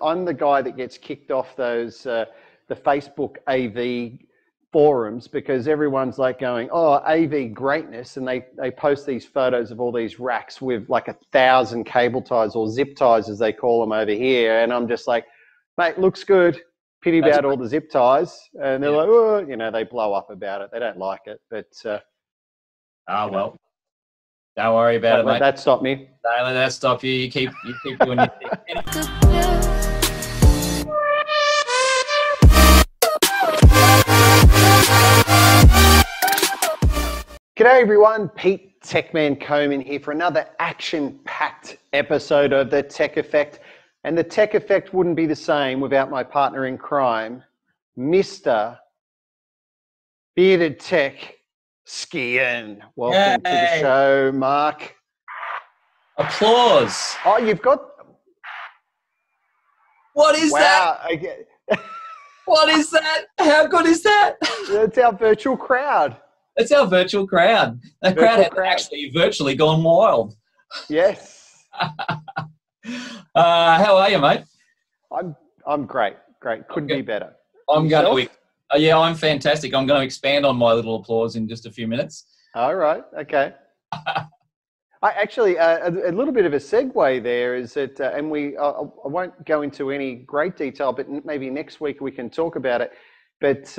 I'm the guy that gets kicked off those the Facebook AV forums because everyone's like going, oh, AV greatness, and they post these photos of all these racks with like 1,000 cable ties or zip ties as they call them over here, and I'm just like, mate, looks good. Pity about all the zip ties, and they're like, oh, you know, they blow up about it. They don't like it, but well, don't worry about it, mate. That stopped me. Don't let that stop you. You keep doing your thing. G'day everyone, Pete Tecman Coman here for another action-packed episode of The Tech Effect. And The Tech Effect wouldn't be the same without my partner in crime, Mr. Bearded Tech, Skehan. Welcome to the show, Mark. Applause. Oh, you've got... What is that? Okay. What is that? How good is that? That's our virtual crowd. It's our virtual crowd. The crowd has actually virtually gone wild. Yes. How are you, mate? I'm great. Couldn't be better. I'm fantastic. I'm going to expand on my little applause in just a few minutes. All right. Okay. I actually a little bit of a segue there is that, and I won't go into any great detail, but maybe next week we can talk about it. But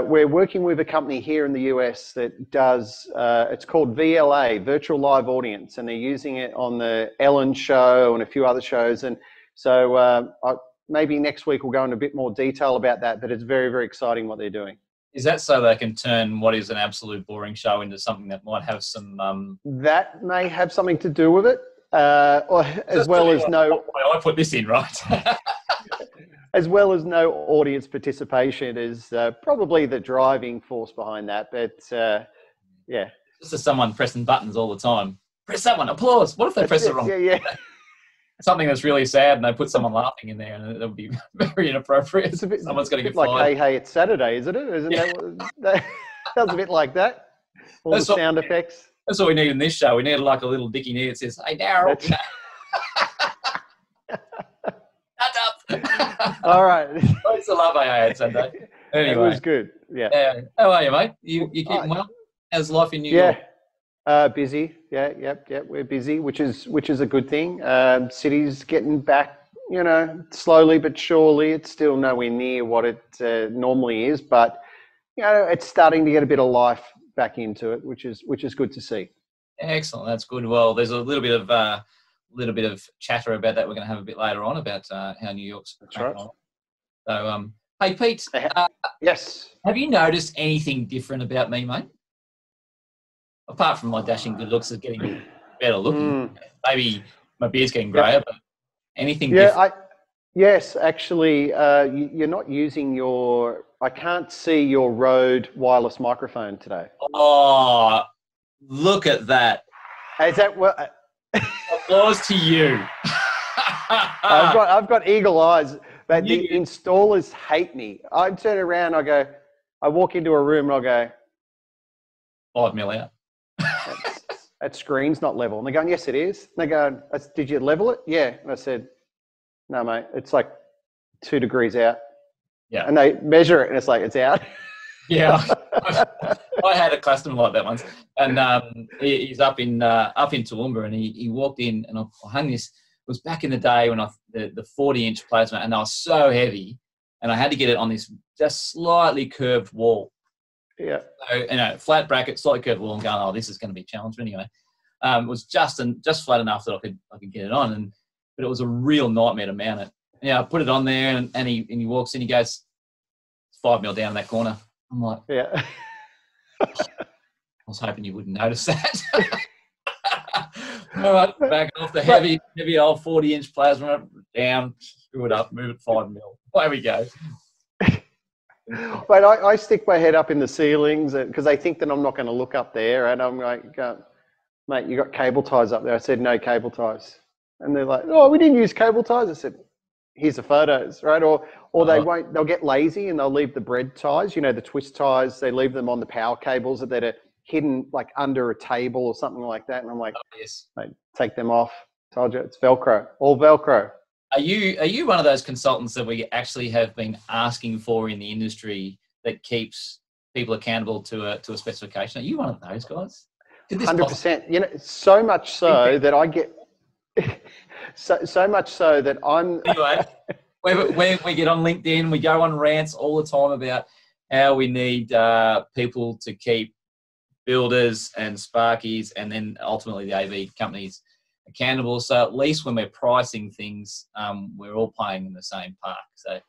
we're working with a company here in the US that does, it's called VLA, Virtual Live Audience, and they're using it on the Ellen show and a few other shows. And so maybe next week we'll go into a bit more detail about that, but it's very, very exciting what they're doing. Is that so they can turn what is an absolute boring show into something that might have some... That may have something to do with it, as well as no... I put this in, right? As well as no audience participation is probably the driving force behind that. But yeah. Just as someone pressing buttons all the time. Press that one, applause. What if they press it wrong? Yeah. Something that's really sad and they put someone laughing in there, and it would be very inappropriate. It's a bit, someone's going to get like, fired. Hey, it's Saturday, isn't it? Isn't that sounds a bit like that? All that's the sound effects. That's what we need in this show. We need like a little dicky near that says, hey, Daryl. All right. It's the love I had Sunday. Anyway. It was good. Yeah. How are you, mate? You keeping well? How's life in New York? Busy. Yep. We're busy, which is a good thing. City's getting back, slowly but surely. It's still nowhere near what it normally is, but it's starting to get a bit of life back into it, which is good to see. Excellent. That's good. Well, there's a little bit of chatter about that we're going to have a bit later on about how New York's right. On. So, hey, Pete. Yes. Have you noticed anything different about me, mate? Apart from my dashing good looks, is getting better looking. Maybe my beard's getting grayer, but anything different? Yes, actually, you're not using I can't see your Rode wireless microphone today. Oh, look at that. Is that what... Applause to you. I've got eagle eyes, but the installers hate me. I turn around, I walk into a room and I go, 5 mil out. That screen's not level. And they're going, yes, it is. And they go, did you level it? Yeah. And I said, no, mate, it's like 2 degrees out. Yeah. And they measure it and it's like, it's out. Yeah. I had a customer like that once, and he's up in Toowoomba, and he walked in, and I hung this. It was back in the day when the 40-inch plasma, and they were so heavy, and I had to get it on this just slightly curved wall. Yeah. So, flat bracket, slightly curved wall, and going, oh, this is going to be a challenge. But anyway, it was just flat enough that I could get it on, but it was a real nightmare to mount it. Yeah, I put it on there, and he walks in, he goes, 5 mil down in that corner. I'm like, yeah. I was hoping you wouldn't notice that. All right, back off the heavy old 40-inch plasma, down, screw it up, move it 5 mil. There we go. But I stick my head up in the ceilings because they think that I'm not going to look up there, and I'm like, mate, you got cable ties up there. I said, no cable ties. And they're like, oh, we didn't use cable ties. I said, here's the photos, right? Or they'll get lazy and they'll leave the bread ties, the twist ties, they leave them on the power cables that are hidden like under a table or something like that. And I'm like, yes, mate, take them off. Told you, it's Velcro, all Velcro. Are you one of those consultants that we actually have been asking for in the industry that keeps people accountable to a specification? Are you one of those guys? 100%. You know, so much so that I get so much so that I'm. Anyway, when we get on LinkedIn, we go on rants all the time about how we need people to keep builders and Sparkies and then ultimately the AV companies accountable. So at least when we're pricing things, we're all playing in the same park. So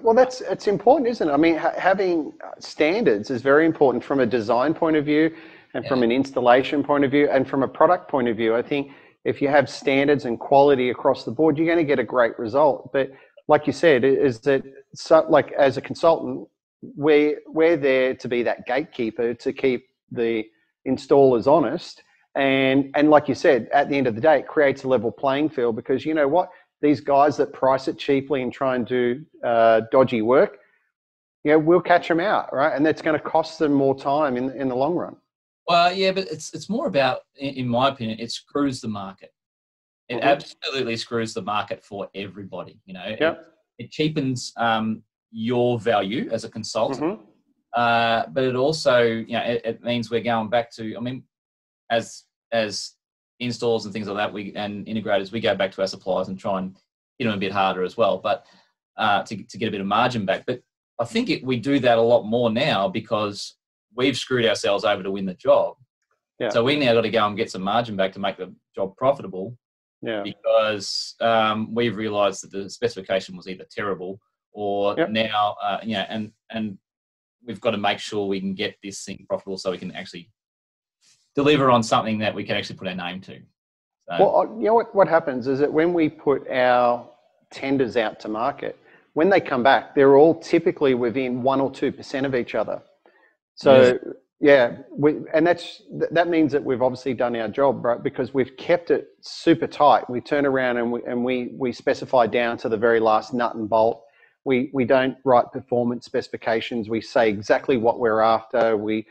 well, it's important, isn't it? I mean, having standards is very important from a design point of view and from an installation point of view and from a product point of view. I think if you have standards and quality across the board, you're going to get a great result. But like you said, is that like as a consultant, we're there to be that gatekeeper to keep the installers honest. And like you said, at the end of the day, it creates a level playing field, because you know what? These guys that price it cheaply and try and do dodgy work, you know, we'll catch them out, right? And that's going to cost them more time in the long run. Well, yeah, but it's more about, in my opinion, it screws the market. It absolutely screws the market for everybody. You know, it cheapens your value as a consultant, but it also, you know, it means we're going back to. I mean, as installs and things like that, and integrators, we go back to our suppliers and try and hit them a bit harder as well, but to get a bit of margin back. But I think we do that a lot more now because we've screwed ourselves over to win the job. Yeah. So we now got to go and get some margin back to make the job profitable. Yeah. Because we've realised that the specification was either terrible or now, you know, and we've got to make sure we can get this thing profitable so we can actually deliver on something that we can actually put our name to. So, well, you know what happens is that when we put our tenders out to market, when they come back, they're all typically within 1 or 2% of each other. So and that means that we've obviously done our job, right? Because we've kept it super tight. We turn around and we specify down to the very last nut and bolt. We don't write performance specifications. We say exactly what we're after. We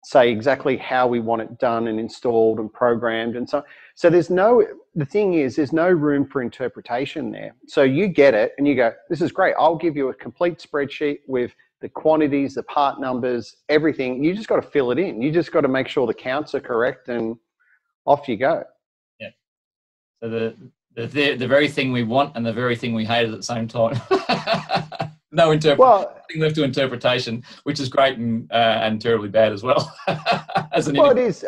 say exactly how we want it done and installed and programmed and so. So the thing is, there's no room for interpretation there. So you get it and you go, this is great. I'll give you a complete spreadsheet with the quantities, the part numbers, everything. You just got to fill it in. You just got to make sure the counts are correct and off you go. Yeah. So the very thing we want and the very thing we hate at the same time. No nothing left to interpretation, which is great and terribly bad as well. It is.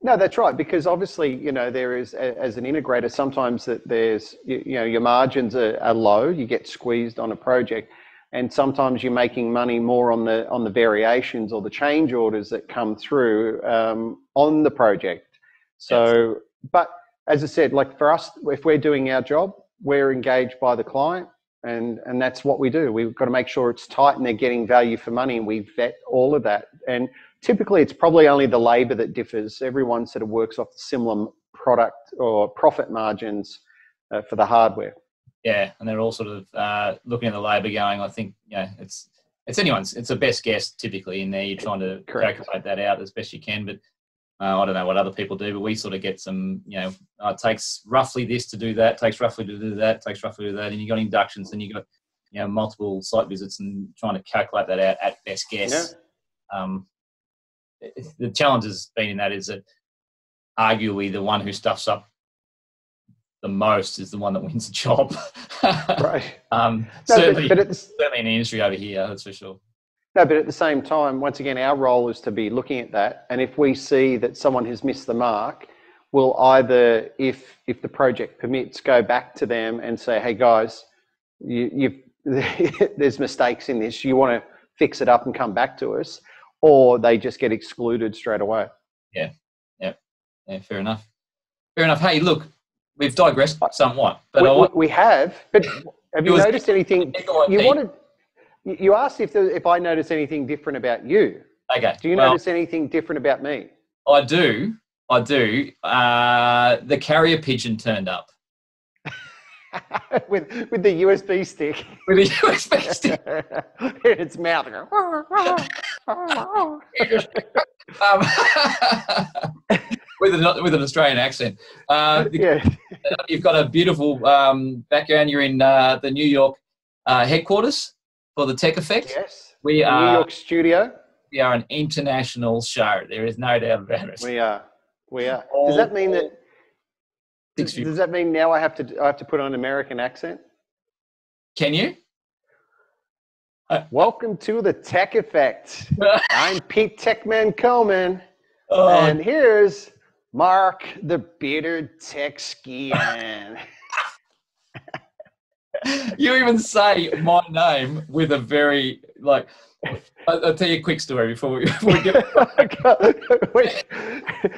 No, that's right. Because obviously, you know, there is, as an integrator, sometimes that there's, you know, your margins are low. You get squeezed on a project. And sometimes you're making money more on the variations or the change orders that come through on the project. So, but as I said, like for us, if we're doing our job, we're engaged by the client, and that's what we do. We've got to make sure it's tight and they're getting value for money, and we vet all of that. And typically, it's probably only the labour that differs. Everyone sort of works off similar product or profit margins for the hardware. Yeah, and they're all sort of looking at the labour going, I think, you know, it's a best guess typically in there. You're trying to calculate that out as best you can, but I don't know what other people do, but we sort of get some, you know, it takes roughly this to do that, takes roughly to do that, takes roughly to do that, and you've got inductions and you've got, you know, multiple site visits and trying to calculate that out at best guess. Yeah. The challenge has been in that is that arguably the one who stuffs up the most is the one that wins the job. Right. Certainly in the industry over here, that's for sure. No, but at the same time, once again, our role is to be looking at that. And if we see that someone has missed the mark, we'll either, if the project permits, go back to them and say, hey guys, there's mistakes in this. You want to fix it up and come back to us, or they just get excluded straight away. Yeah. Fair enough. Hey, look, we've digressed somewhat, but we have. But have you noticed anything? You asked if I noticed anything different about you. Okay. Do you notice anything different about me? I do. The carrier pigeon turned up. with the USB stick. With the USB stick. In its mouth. with an Australian accent. Yeah. You've got a beautiful background. You're in the New York headquarters for the Tech Effect. Yes. We The are New York studio. We are an international show. There is no doubt about it. We are. Does that mean that? Does that mean now I have to put on an American accent? Can you? Welcome to the Tech Effect. I'm Pete Tecman Coman, Oh. and here's Mark the Bearded Tech Skehan. You even say my name with a very like. I'll tell you a quick story before we get. Wait,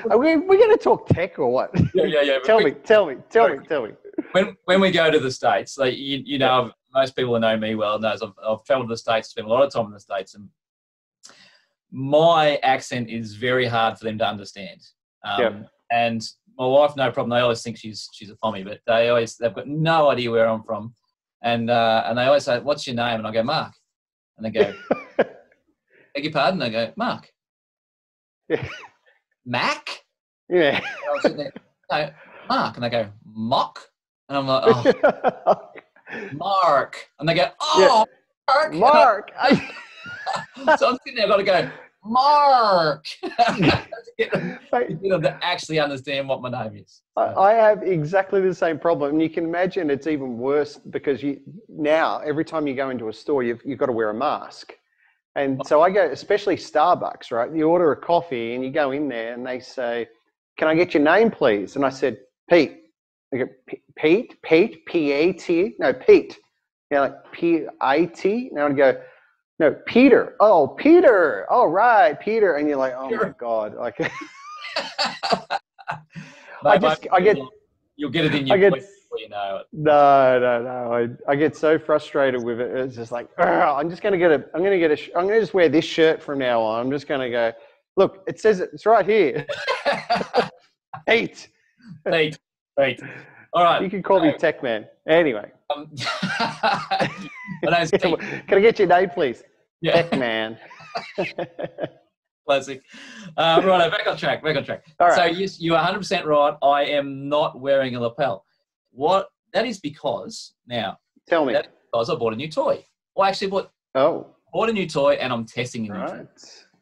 are we going to talk tech or what? Yeah. Tell me. When we go to the States, like you know, most people who know me well knows I've traveled to the States, spent a lot of time in the States, and my accent is very hard for them to understand. And my wife, no problem. They always think she's a Pommy, but they've got no idea where I'm from, and they always say, "What's your name?" And I go, "Mark," and they go, "Beg your pardon?" I go, "Mark." Yeah. Mac? Yeah. I'm sitting there, no, Mark. And they go, "Mock?" And I'm like, "Oh, Mark." And they go, "Oh, yeah. Mark. So I'm sitting there, I've got to go, "Mark." to get them to actually understand what my name is. I have exactly the same problem. And you can imagine it's even worse because now every time you go into a store, you've got to wear a mask. And so I go, especially Starbucks, right? You order a coffee and you go in there and they say, "Can I get your name, please?" And I said, "Pete." They go, "Pete? P-A-T? No, Pete." Yeah, like P-I-T? Now I go, "No, Peter." "Oh, Peter. Oh, right, Peter." And you're like, "Oh my God." Like, You'll get it in your voice before you know it. No. I get so frustrated with it. It's just like, I'm going to just wear this shirt from now on. I'm just going to go, "Look, it says it's right here." Pete. All right. You can call me Tecman. Anyway. Can I get your name, please? Yeah. Tecman. Classic. Right, back on track. All right. So yes, you are 100% right. I am not wearing a lapel. That is because now. Tell me. That is because I bought a new toy. Well, actually, bought a new toy, and I'm testing a new toy.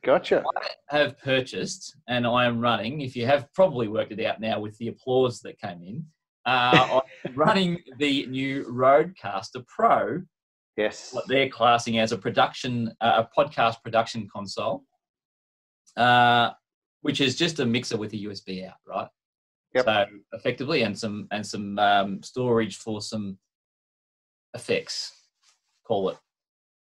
Gotcha. I have purchased, and I am running. If you have probably worked it out now with the applause that came in, I'm running the new Rodecaster Pro. Yes. What they're classing as a podcast production console. Which is just a mixer with a USB out, right? Yep. So effectively, and some storage for some effects, call it.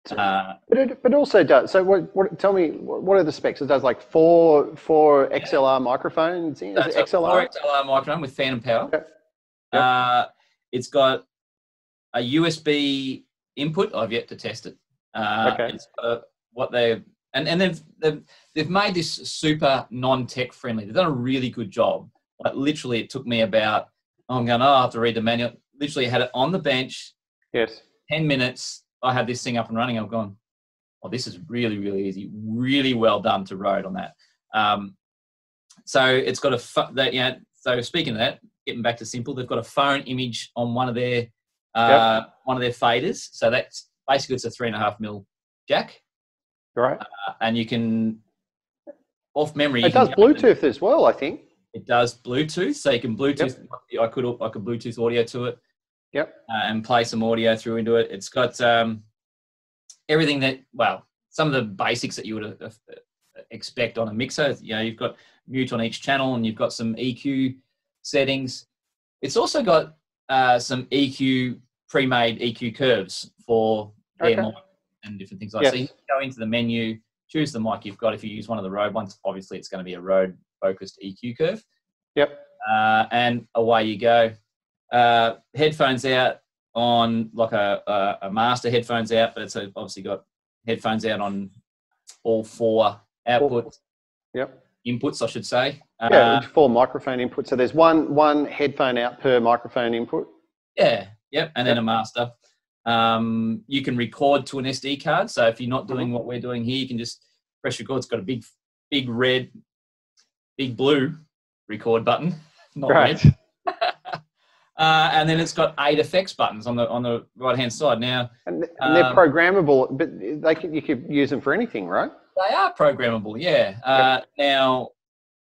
But it also does. So tell me, what are the specs? It does like four XLR microphones. Is it XLR? 4 XLR microphone with phantom power. Yep. It's got a USB input. I've yet to test it. It's got what and they've made this super non-tech friendly. They've done a really good job. Like literally, it took me about I have to read the manual. Literally, had it on the bench. Yes. 10 minutes. I had this thing up and running. I've gone, "Oh, this is really, really easy. Really well done to Rode on that." So it's got So speaking of that, getting back to simple, they've got a phone image on one of their faders. So that's basically it's a 3.5mm jack. Right. And you can, off memory. It does Bluetooth as well, I think. It does Bluetooth, so you can Bluetooth. Yep. I could Bluetooth audio to it. Yep. And play some audio through into it. It's got everything some of the basics that you would expect on a mixer. You know, you've got mute on each channel, and you've got some EQ settings. It's also got some pre-made EQ curves for their mic and different things like that. So you can go into the menu, choose the mic you've got. If you use one of the Rode ones, obviously it's going to be a Rode-focused EQ curve. Yep. And away you go. Headphones out on like a master headphones out, but it's obviously got headphones out on all 4 outputs. Yep. Inputs, I should say. 4 microphone inputs. So there's one headphone out per microphone input. Yeah. Yep. And then a master. You can record to an SD card. So if you're not doing what we're doing here, you can just press record. It's got a big red, big blue record button, not Right. red. And then it's got 8 effects buttons on the right hand side. Now, And they're programmable, but you could use them for anything, right? they are programmable, yeah. Now,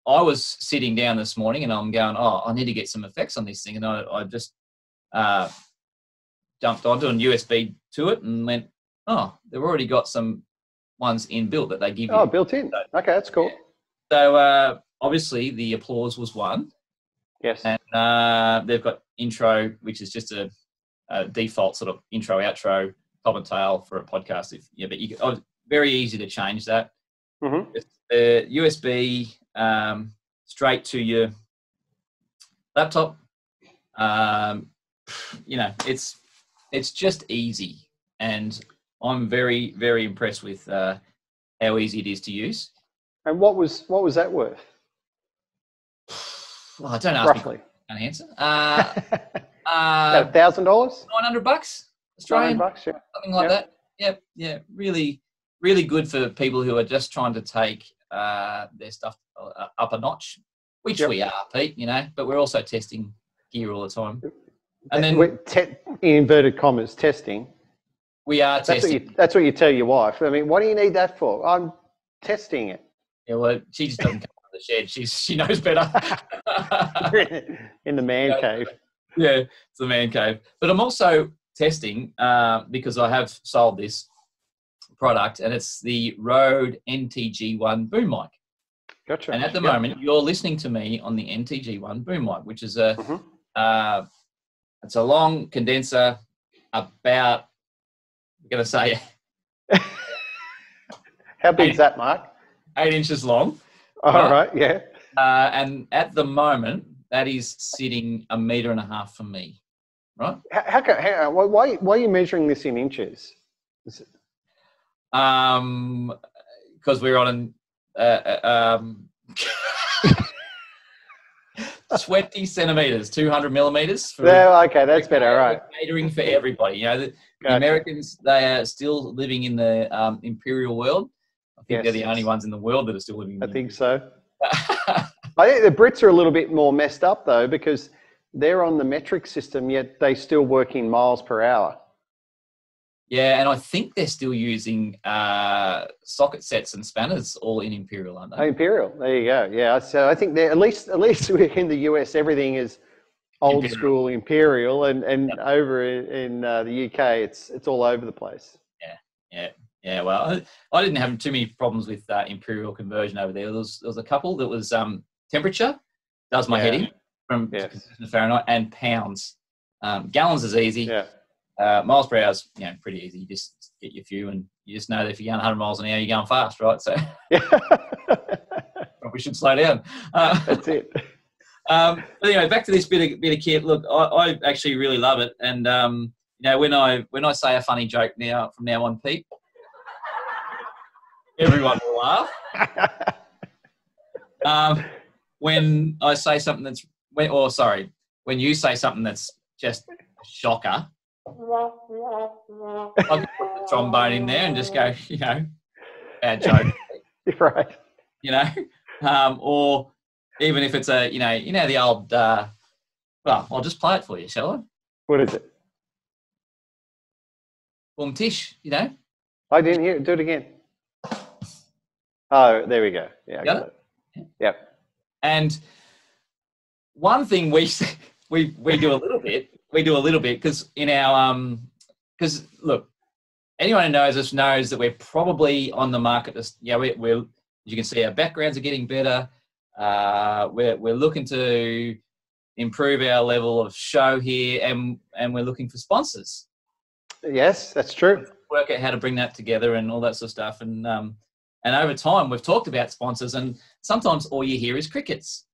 I was sitting down this morning and I'm going, I need to get some effects on this thing, and I just jumped onto an USB to it and went, they've already got some ones inbuilt that they give you. Oh, built in. So, okay, that's cool. So obviously the applause was one. Yes. And they've got intro, which is just a default sort of intro, outro, top and tail for a podcast. But very easy to change that. Mm-hmm. It's USB straight to your laptop. It's just easy, and I'm very, very impressed with how easy it is to use. And what was that worth? Well, I don't ask roughly. Me an answer. About $1,000? $900 Australian, $900, yeah. something like that. Yep, yeah, really, really good for people who are just trying to take their stuff up a notch, which we are, Pete. But we're also testing gear all the time. And then, in inverted commas, testing. We are testing. That's what you tell your wife. I mean, what do you need that for? I'm testing it. Yeah, well, she just doesn't come out of the shed. She knows better. In the man cave. Yeah, it's the man cave. But I'm also testing because I have sold this product, and it's the Rode NTG1 boom mic. Gotcha. And at the moment, you're listening to me on the NTG1 boom mic, which is it's a long condenser, about, I'm going to say, how big is that, Mark? 8 inches long. All right, yeah. And at the moment, that is sitting 1.5 meters for me, right? Why are you measuring this in inches? Is it... Because we're on 20 centimeters, 200 millimeters. Okay, that's better, right. Catering for everybody. The Americans, they are still living in the imperial world. I think they're the only ones in the world that are still living in I think so. I think the Brits are a little bit more messed up, though, because they're on the metric system, yet they still work in miles per hour. Yeah, and I think they're still using socket sets and spanners all in imperial, aren't they? Oh, imperial, there you go. Yeah, so I think they're at least in the US, everything is old school imperial, and over in the UK, it's all over the place. Yeah. Well, I didn't have too many problems with imperial conversion over there. There was a couple that was temperature does my heading from Fahrenheit, and pounds. Gallons is easy. Yeah. Miles per hour is pretty easy. You just get your few, and you just know that if you're going 100 miles an hour, you're going fast, right? So probably should slow down. That's it. But anyway, back to this bit of kit. Look, I actually really love it, and when I say a funny joke from now on, Pete, everyone will laugh. When I say something when you say something that's just a shocker, I can put the trombone in there and just go, bad joke. Right. Or even if it's a, the old, well, I'll just play it for you, shall I? What is it? Boom tish, I didn't hear it. Do it again. Oh, there we go. Yeah, I got it. Yep. And one thing we do a little bit. We do a little bit because in our because look, anyone who knows us knows that we're probably on the market. We're as you can see, our backgrounds are getting better. We're looking to improve our level of show here, and we're looking for sponsors. Yes, that's true. Work out how to bring that together and all that sort of stuff. And over time, we've talked about sponsors, and sometimes all you hear is crickets.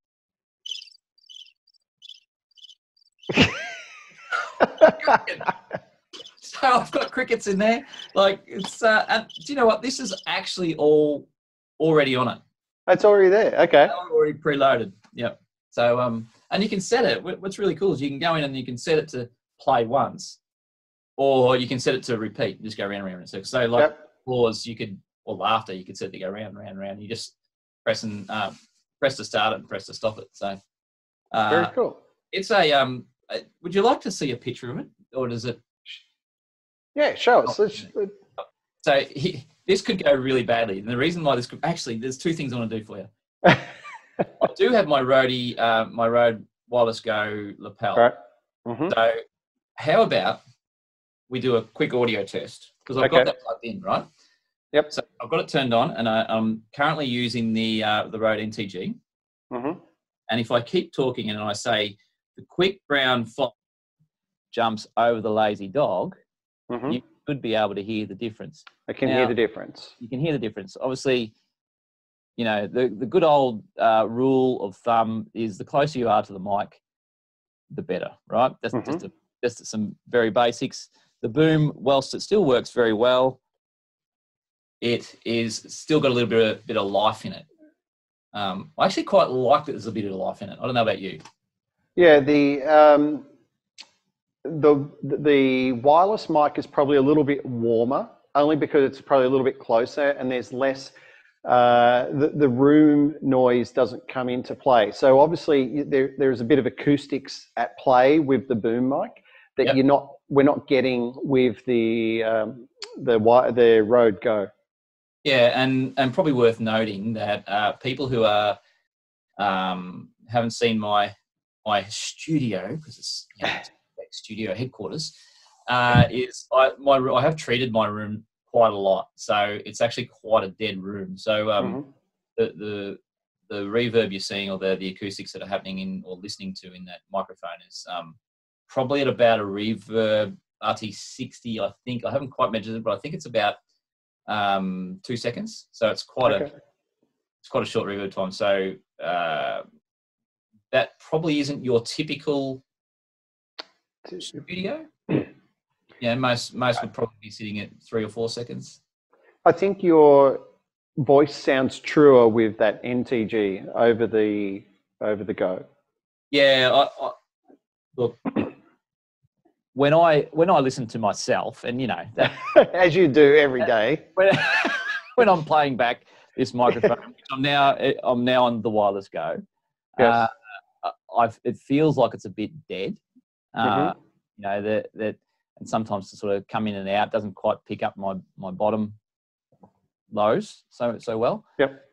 So I've got crickets in there. Like it's. And do you know what? This is actually all already on it. It's already there. Okay. Already preloaded. Yep. So and you can set it. What's really cool is you can go in and you can set it to play once, or you can set it to repeat. Just go round and round in a circle. So like applause, you could, or laughter, you could set it to go round and round and round. You just press and press to start it and press to stop it. So Very cool. it's a would you like to see a picture of it, or does it? Yeah, show us. So this could go really badly. And the reason why this could actually, there's two things I want to do for you. I do have my Rode Wireless Go lapel. All right. Mm-hmm. So how about we do a quick audio test, because I've got that plugged in, right? Yep. So I've got it turned on, and I'm currently using the Rode NTG. Mm-hmm. And if I keep talking and I say the quick brown fox jumps over the lazy dog, mm-hmm. you should be able to hear the difference. I can hear the difference. You can hear the difference. Obviously, you know, the good old rule of thumb is the closer you are to the mic, the better, right? That's just some very basics. The boom, whilst it still works very well, it is still got a little bit of life in it. I actually quite like that there's a bit of life in it. I don't know about you. Yeah, the wireless mic is probably a little bit warmer, only because it's probably a little bit closer and there's less, the room noise doesn't come into play. So obviously there's a bit of acoustics at play with the boom mic that we're not getting with the Rode Go. Yeah, and probably worth noting that people who are haven't seen my studio, because it's, you know, studio headquarters, is I have treated my room quite a lot, so it's actually quite a dead room. So the reverb you're seeing, or the acoustics that are happening in or listening to in that microphone is probably at about a reverb RT60. I think, I haven't quite measured it, but I think it's about 2 seconds. So it's quite a short reverb time. So that probably isn't your typical studio. Yeah, most would probably be sitting at 3 or 4 seconds. I think your voice sounds truer with that NTG over the Go. Yeah, look, when I listen to myself, and you know that, as you do every day, when I'm playing back this microphone, which I'm now on the Wireless Go. Yes. It feels like it's a bit dead. You know, that and sometimes to sort of come in and out doesn't quite pick up my bottom lows so well. Yep.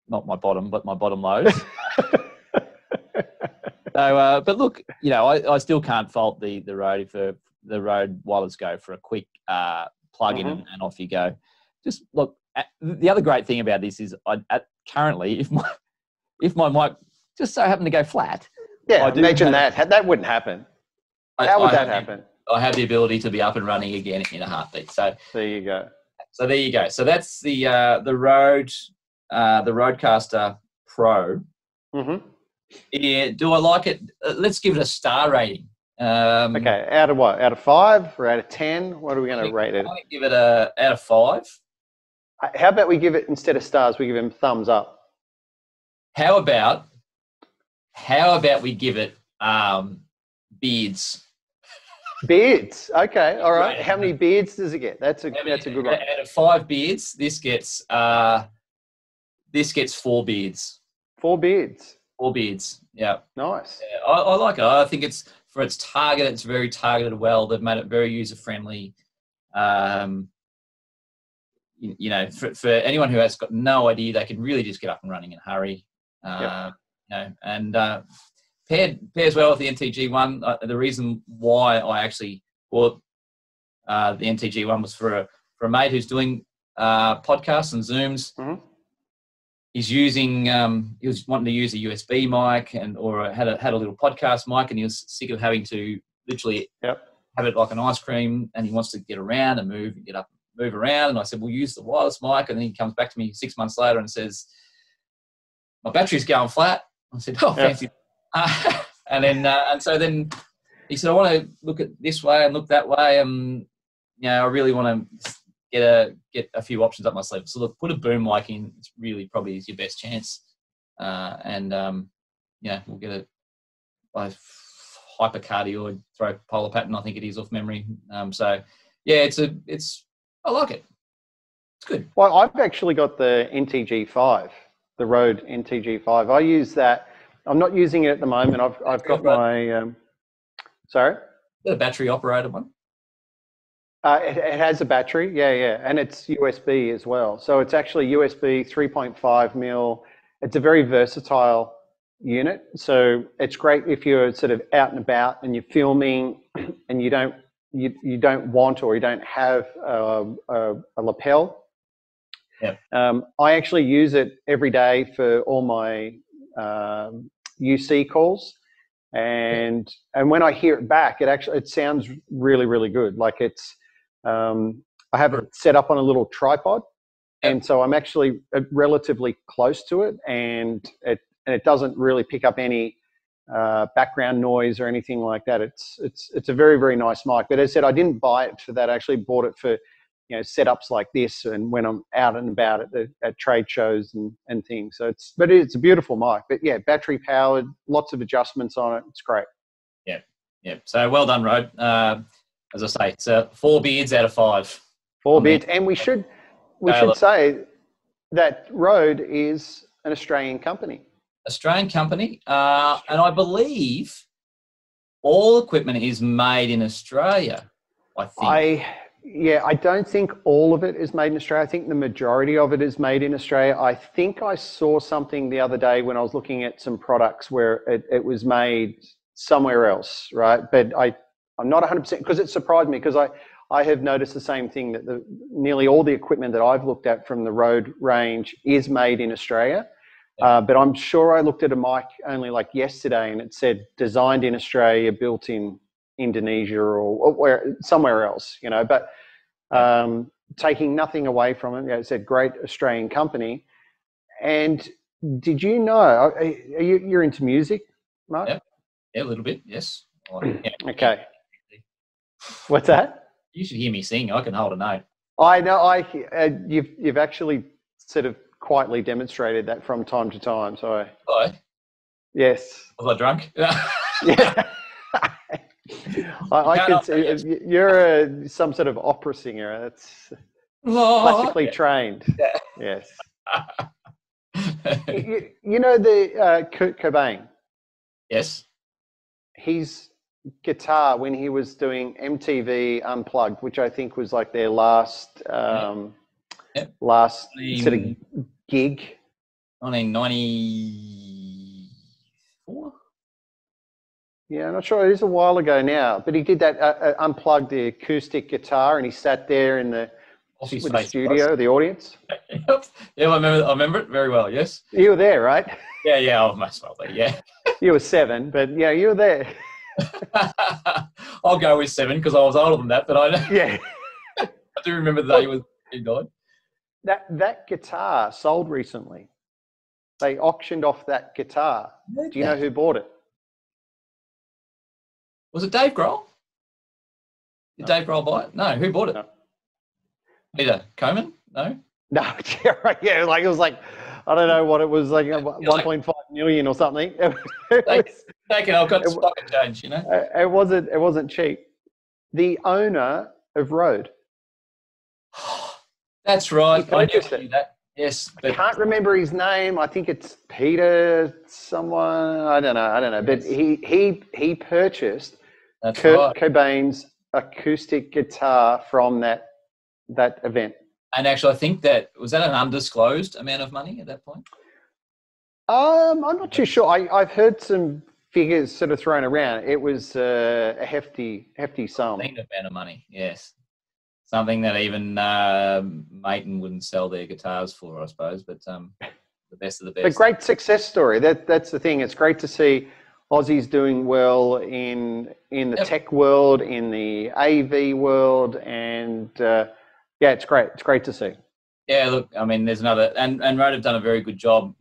Not my bottom, but my bottom lows. So, but look, you know, I still can't fault the Rode Wireless Go for a quick plug in and off you go. Just look, the other great thing about this is currently, if my mic just so happened to go flat. Yeah, imagine that wouldn't happen. How would that happen? I have the ability to be up and running again in a heartbeat. So there you go. So that's the Rode, the Rodecaster Pro. Mm-hmm. Yeah, do I like it? Let's give it a star rating. Okay, out of what? Out of 5 or out of 10? What are we going to rate it? I'm going to give it out of 5. How about we give it, instead of stars, we give him thumbs up? How about we give it beards? Beards. Okay, all right. How many beards does it get? That's a good one. Out of 5 beards, this gets 4 beards. 4 beards. 4 beards. Yeah. Nice. Yeah, I like it. I think it's for its target. It's very targeted well. They've made it very user friendly. You know, for anyone who has got no idea, they can really just get up and running in a hurry. You know, and pairs well with the NTG one. The reason why I actually bought the NTG one was for a mate who's doing podcasts and Zooms. Mm-hmm. He's using he was wanting to use a USB mic or had a little podcast mic, and he was sick of having to literally have it like an ice cream, and he wants to get around and move and get up and move around. And I said, we'll use the wireless mic. And then he comes back to me 6 months later and says, my battery's going flat. I said, oh, fancy. And so then he said, I want to look at this way and look that way. You know, I really want to get a few options up my sleeve. So look, put a boom mic in. It's really probably is your best chance. Yeah, we'll get a hypercardioid throw polar pattern. I think it is off memory. So yeah, I like it. It's good. Well, I've actually got the NTG5. the Rode NTG5. I use that. I'm not using it at the moment. I've got my sorry. The battery operated one. It has a battery, yeah, and it's USB as well. So it's actually USB 3.5 mil. It's a very versatile unit. So it's great if you're sort of out and about and you're filming and you don't want or you don't have a lapel. Yeah. I actually use it every day for all my UC calls. And when I hear it back, it sounds really, really good. Like it's, I have it set up on a little tripod, and so I'm actually relatively close to it, and it doesn't really pick up any background noise or anything like that. It's a very, very nice mic. But as I said, I didn't buy it for that. I actually bought it for setups like this, and when I'm out and about at trade shows and things. So it's a beautiful mic. But yeah, battery powered, lots of adjustments on it. It's great. Yeah. So well done, Rode. As I say, it's 4 beards out of 5. 4 beards, and we should say that Rode is an Australian company. Australian company, and I believe all equipment is made in Australia. I think. I don't think all of it is made in Australia. I think the majority of it is made in Australia. I think I saw something the other day when I was looking at some products where it was made somewhere else, right? But I'm not 100% because it surprised me because I have noticed the same thing that nearly all the equipment that I've looked at from the Rode range is made in Australia. But I'm sure I looked at a mic only like yesterday and it said designed in Australia, built in Indonesia or somewhere else, but taking nothing away from it, it said great Australian company. And did you know, you're into music, Mark? Yeah, a little bit, yes. Okay. What's that? You should hear me sing. I can hold a note. I know. You've actually sort of quietly demonstrated that from time to time. So. Yes. Was I drunk? Yeah. I could see you're some sort of opera singer. That's classically trained. Yeah. Yes. you know the Kurt Cobain? Yes. His guitar when he was doing MTV Unplugged, which I think was like their last sort of gig. 1994. Yeah, I'm not sure. It is a while ago now, but he did that unplugged the acoustic guitar, and he sat there in the studio, the audience. Yeah, I remember it very well. Yes, you were there, right? Yeah, I must well be. Yeah, you were 7, but yeah, you were there. I'll go with 7 because I was older than that, but I do remember the day he died. That guitar sold recently. They auctioned off that guitar. Do you know who bought it? Was it Dave Grohl? Did Dave Grohl buy it? No, who bought it? No. Either Coman? No. No, yeah, like it was like I don't know what it was like 1.5 million or something. Take it, I've got stock exchange, It wasn't cheap. The owner of Rode. That's right. I knew that. Yes. I can't remember his name. I think it's Peter someone. I don't know. But he purchased Kurt Cobain's acoustic guitar from that event. And actually, I think was that an undisclosed amount of money at that point? I'm not too sure. I've heard some figures sort of thrown around. It was a hefty sum. Amount of money, yes. Something that even Maton wouldn't sell their guitars for, I suppose. But the best of the best. A great success story. That's the thing. It's great to see Aussies doing well in the tech world, in the AV world, and yeah, it's great. It's great to see. Yeah, look, I mean, there's another, and Rode have done a very good job,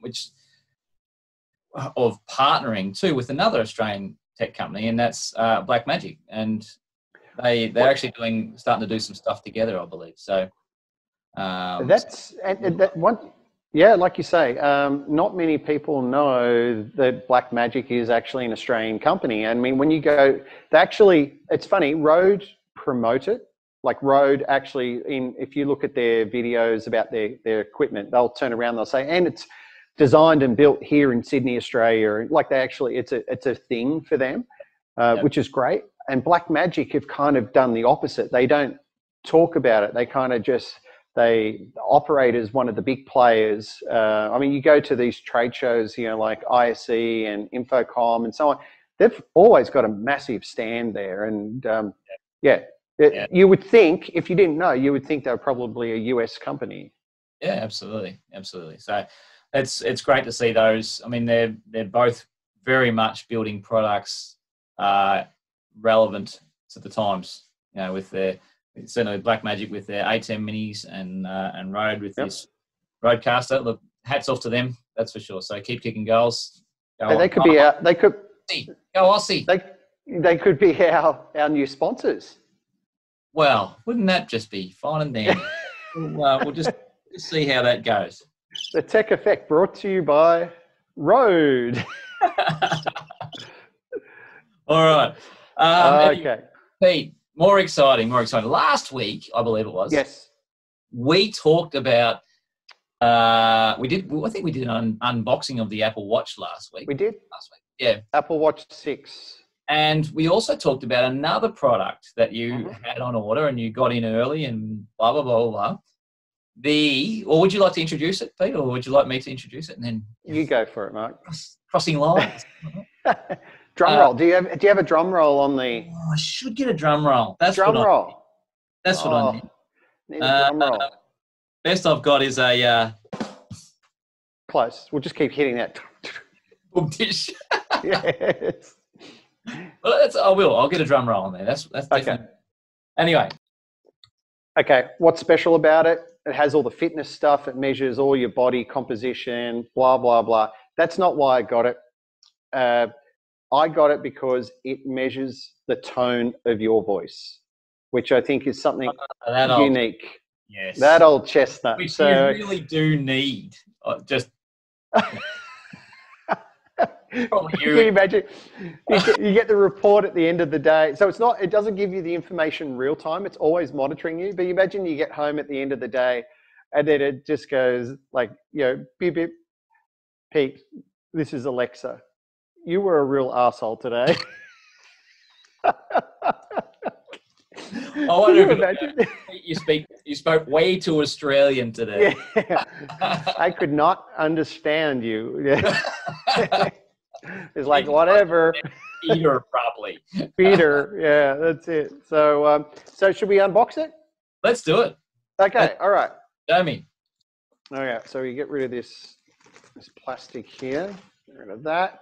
of partnering too with another Australian tech company, and that's Blackmagic, and they're actually starting to do some stuff together, I believe. So that one. Yeah, like you say, not many people know that Blackmagic is actually an Australian company. I mean, when you go, it's funny, Rode promote it. Like Rode actually, if you look at their videos about their equipment, they'll turn around, they'll say, and designed and built here in Sydney, Australia. Like they actually, it's a thing for them, which is great. And Blackmagic have kind of done the opposite. They don't talk about it. They kind of just, they operate as one of the big players. I mean, you go to these trade shows, you know, like ISE and Infocom and so on. They've always got a massive stand there. And you would think, if you didn't know, you would think they're probably a US company. Yeah, absolutely. So it's great to see those. I mean, they're both very much building products relevant to the times. You know, with their certainly Blackmagic with their A10 minis and Rode with this Rodecaster. Look, hats off to them, that's for sure. So keep kicking goals. They could be our, they could go Aussie. They could be our new sponsors. Well, wouldn't that just be fine and dandy? We'll just see how that goes. The Tech Effect brought to you by Rode. All right. Okay. Pete, more exciting. Last week, I believe it was. Yes. We talked about. I think we did an unboxing of the Apple Watch last week. We did last week. Yeah. Apple Watch 6. And we also talked about another product that you had on order and you got in early and blah blah blah blah. Or would you like to introduce it, Pete, or would you like me to introduce it and then you go for it, Mark? Crossing lines. Drum roll. Do you have a drum roll on the? Oh, I should get a drum roll. That's drum roll. That's what I need. Need a drum roll. Best I've got is a. Close. We'll just keep hitting that. Dish. Yes. Well, I will. I'll get a drum roll on there. That's definitely. Okay. Anyway. Okay. What's special about it? It has all the fitness stuff. It measures all your body composition. Blah blah blah. That's not why I got it. I got it because it measures the tone of your voice, which I think is something unique. Yes. That old chestnut. Which you really do need. Just. Probably you. Can you imagine? You get the report at the end of the day. So it doesn't give you the information real time. It's always monitoring you. But you imagine you get home at the end of the day and then it just goes like, you know, beep, beep, Pete, this is Alexa. You were a real asshole today. I wonder if you spoke way too Australian today. Yeah. I could not understand you. It's like, whatever. Peter, probably. Peter, yeah, that's it. So should we unbox it? Let's do it. Okay, all right. Show me. All right, so we get rid of this plastic here. Get rid of that.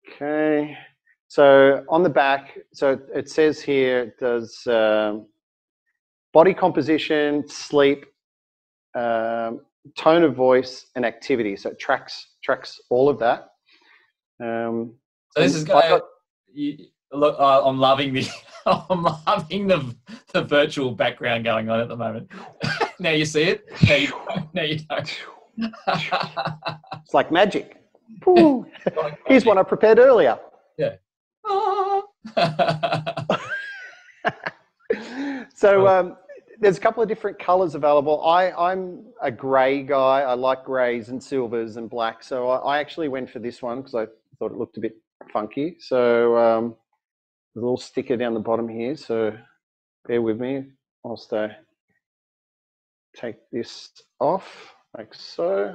Okay. So on the back, so it says here, it does body composition, sleep, tone of voice, and activity. So it tracks all of that. So this is going. Look, I'm loving the virtual background going on at the moment. Now you see it. Now you don't. It's like magic. Here's one I prepared earlier. Yeah. So there's a couple of different colors available. I'm a gray guy. I like grays and silvers and black. So I actually went for this one because I thought it looked a bit funky. So there's a little sticker down the bottom here. So bear with me whilst I take this off like so.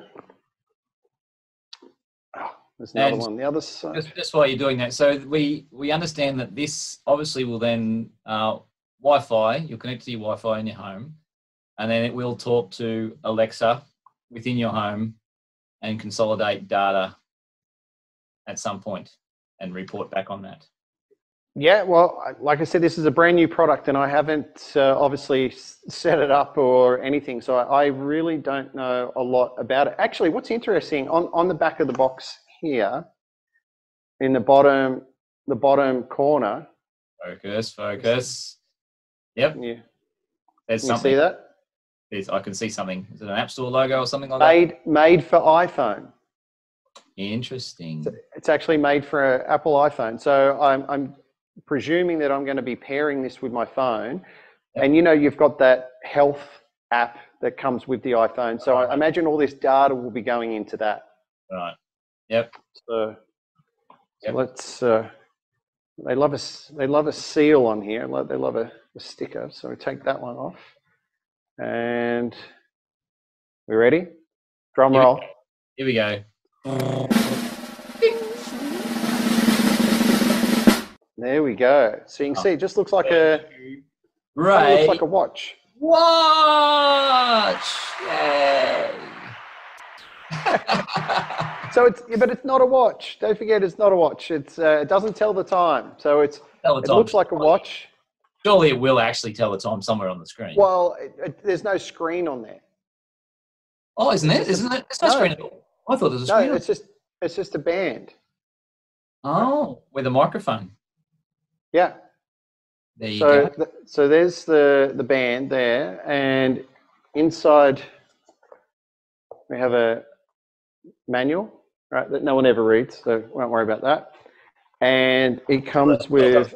Oh, there's another one on the other side. Just while you're doing that, so we understand that this obviously will then Wi-Fi. You'll connect to your Wi-Fi in your home, and then it will talk to Alexa within your home and consolidate data at some point and report back on that. Yeah, well, like I said, this is a brand new product and I haven't obviously set it up or anything. So I really don't know a lot about it. Actually, what's interesting, on the back of the box here, in the bottom corner. Focus. Yep. Yeah. There's something. You see that? I can see something. Is it an App Store logo or something like that? Made for iPhone. Interesting. It's actually made for an Apple iPhone. So I'm presuming that I'm going to be pairing this with my phone. Yep. And you've got that health app that comes with the iPhone. So I imagine all this data will be going into that. Right. Yep. So let's. They love a seal on here. They love a sticker. So we take that one off. And we ready? Drum roll. Here we go. There we go. So you can see it just looks like a looks like a watch. Watch! Yay! So but it's not a watch. Don't forget, it's not a watch. It doesn't tell the time. So it looks like a watch. Surely it will actually tell the time somewhere on the screen. Well, there's no screen on there. Oh, isn't it? Isn't it? It's no screen at all. I thought there was a screen. No, it's just a band. Oh, with a microphone. Yeah. There you go. So there's the band there, and inside we have a manual, right, that no one ever reads, so won't worry about that. And it comes with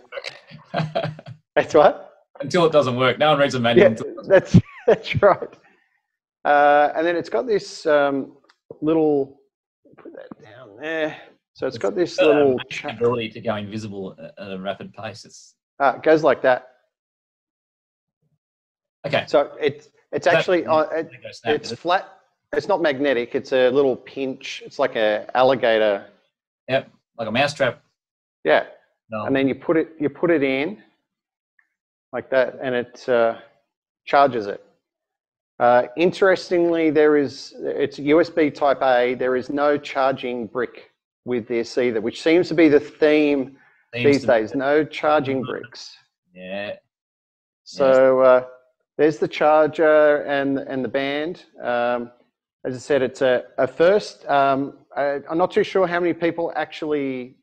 that's what? Until it doesn't work. No one reads a manual. Yeah, that's right. And then it's got this little, put that down there. So it's got this little ability to go invisible at a rapid pace. It goes like that. Okay. So it's actually it's flat. It's not magnetic. It's a little pinch. It's like a alligator. Yep, like a mousetrap. Yeah. No. And then you put it in like that, and it charges it. Interestingly, it's USB Type A. There is no charging brick with this either, which seems to be the theme these days. No charging bricks. Yeah. So there's the charger and the band. As I said, it's a first. I'm not too sure how many people actually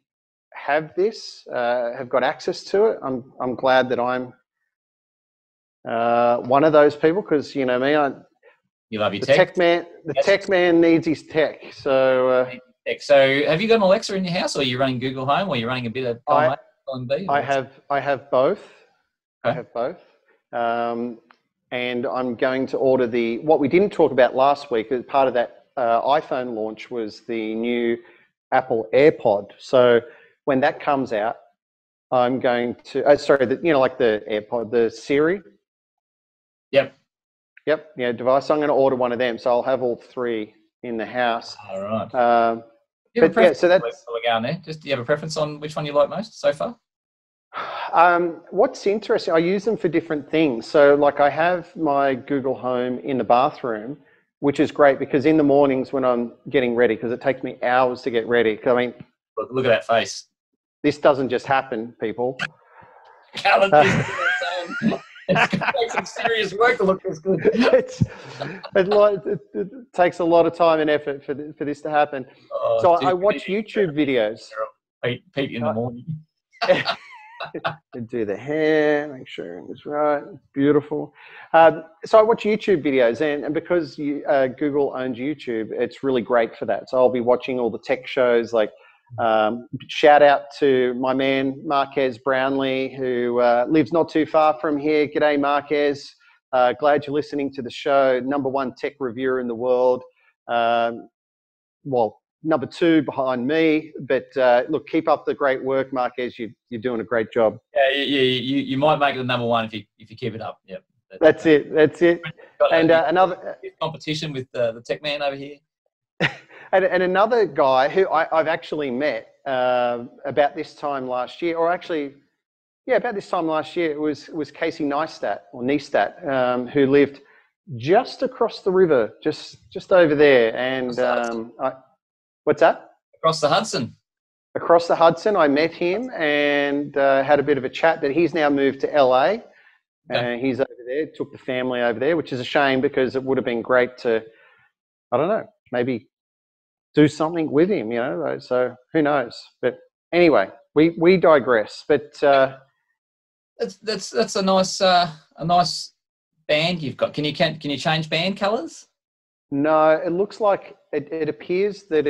have this, have got access to it. I'm glad that I'm one of those people, because you know me, you love your tech man. The tech man needs his tech. So have you got an Alexa in your house, or are you running Google Home, or are you running a bit of Coman? I have both. Okay. I have both. And I'm going to order what we didn't talk about last week as part of that iPhone launch was the new Apple AirPod. So when that comes out, I'm going to, like the AirPod, the Siri. Yep. Yeah, device. I'm going to order one of them. So I'll have all three in the house. All right. Do you have a preference on which one you like most so far? What's interesting, I use them for different things. So like I have my Google Home in the bathroom, which is great because in the mornings when I'm getting ready, because it takes me hours to get ready. I mean, look at that face. This doesn't just happen, people. It's going to take some serious work to look this good. It takes a lot of time and effort for this to happen. So I watch YouTube videos. Pete in the morning. Do the hair, make sure it was right. Beautiful. So I watch YouTube videos, and because Google owns YouTube, it's really great for that. So I'll be watching all the tech shows. Like shout out to my man Marquez Brownlee, who lives not too far from here. G'day, Marquez. Glad you're listening to the show. #1 tech reviewer in the world. Well, number 2 behind me, but look, keep up the great work, Marquez. You're doing a great job. Yeah, you might make it the #1 if you keep it up. Yep. That's it. And another competition with the Tecman over here. and another guy who I've actually met about this time last year, or actually, yeah, about this time last year, it was Casey Neistat, who lived just across the river, just over there, and what's that? Across the Hudson. Across the Hudson, I met him and had a bit of a chat, but he's now moved to LA. And he's over there, took the family over there, which is a shame because it would have been great to, I don't know, maybe do something with him, so who knows. But anyway, we digress. But that's a nice band you've got. Can you change band colors? No, it looks like it appears that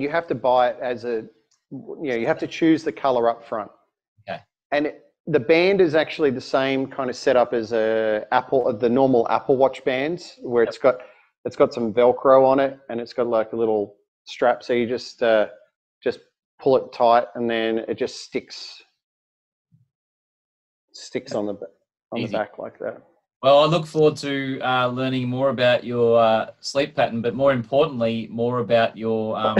you have to buy it as you have to choose the color up front. Okay. And the band is actually the same kind of setup as the normal Apple Watch bands, where it's got some Velcro on it, and it's got like a little strap, so you just pull it tight, and then it just sticks on the back like that. Well, I look forward to learning more about your sleep pattern, but more importantly, more about your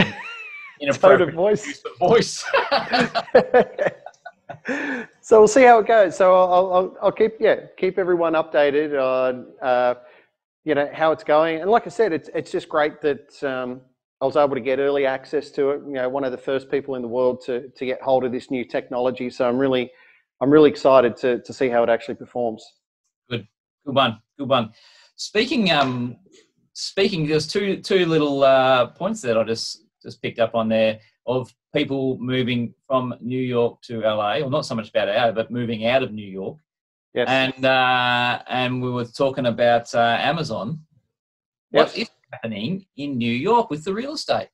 inappropriate use of voice. So we'll see how it goes. So I'll keep everyone updated on how it's going. And like I said, it's just great that I was able to get early access to it. One of the first people in the world to get hold of this new technology. So I'm really excited to see how it actually performs. Good one. Speaking, there's two little points that I just picked up on there of people moving from New York to LA, or not so much about LA, but moving out of New York. Yes. And we were talking about Amazon. Yes. What is happening in New York with the real estate?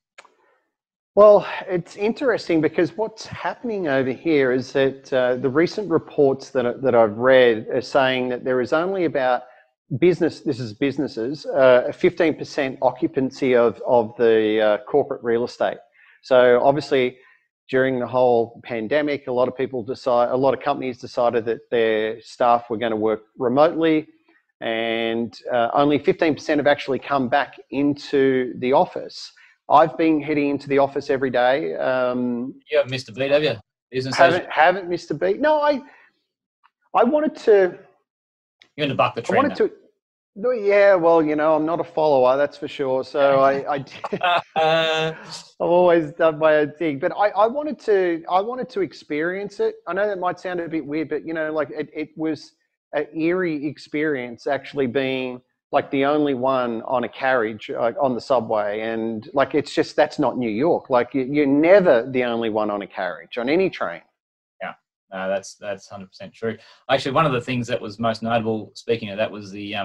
Well, it's interesting because what's happening over here is that the recent reports that I've read are saying that there is only about businesses, a 15% occupancy of the corporate real estate. So obviously, during the whole pandemic, a lot of companies decided that their staff were going to work remotely, and only 15% have actually come back into the office. I've been heading into the office every day. You haven't missed a beat, have you? Haven't missed a beat. No, I wanted to. You're going to buck the trend. Yeah, well, I'm not a follower, that's for sure. So I've always done my own thing, but I wanted to experience it. I know that might sound a bit weird, but it was an eerie experience actually being like the only one on a carriage on the subway, and that's not New York. Like you're never the only one on a carriage on any train. Yeah, no, that's 100% true. Actually, one of the things that was most notable, speaking of that, was the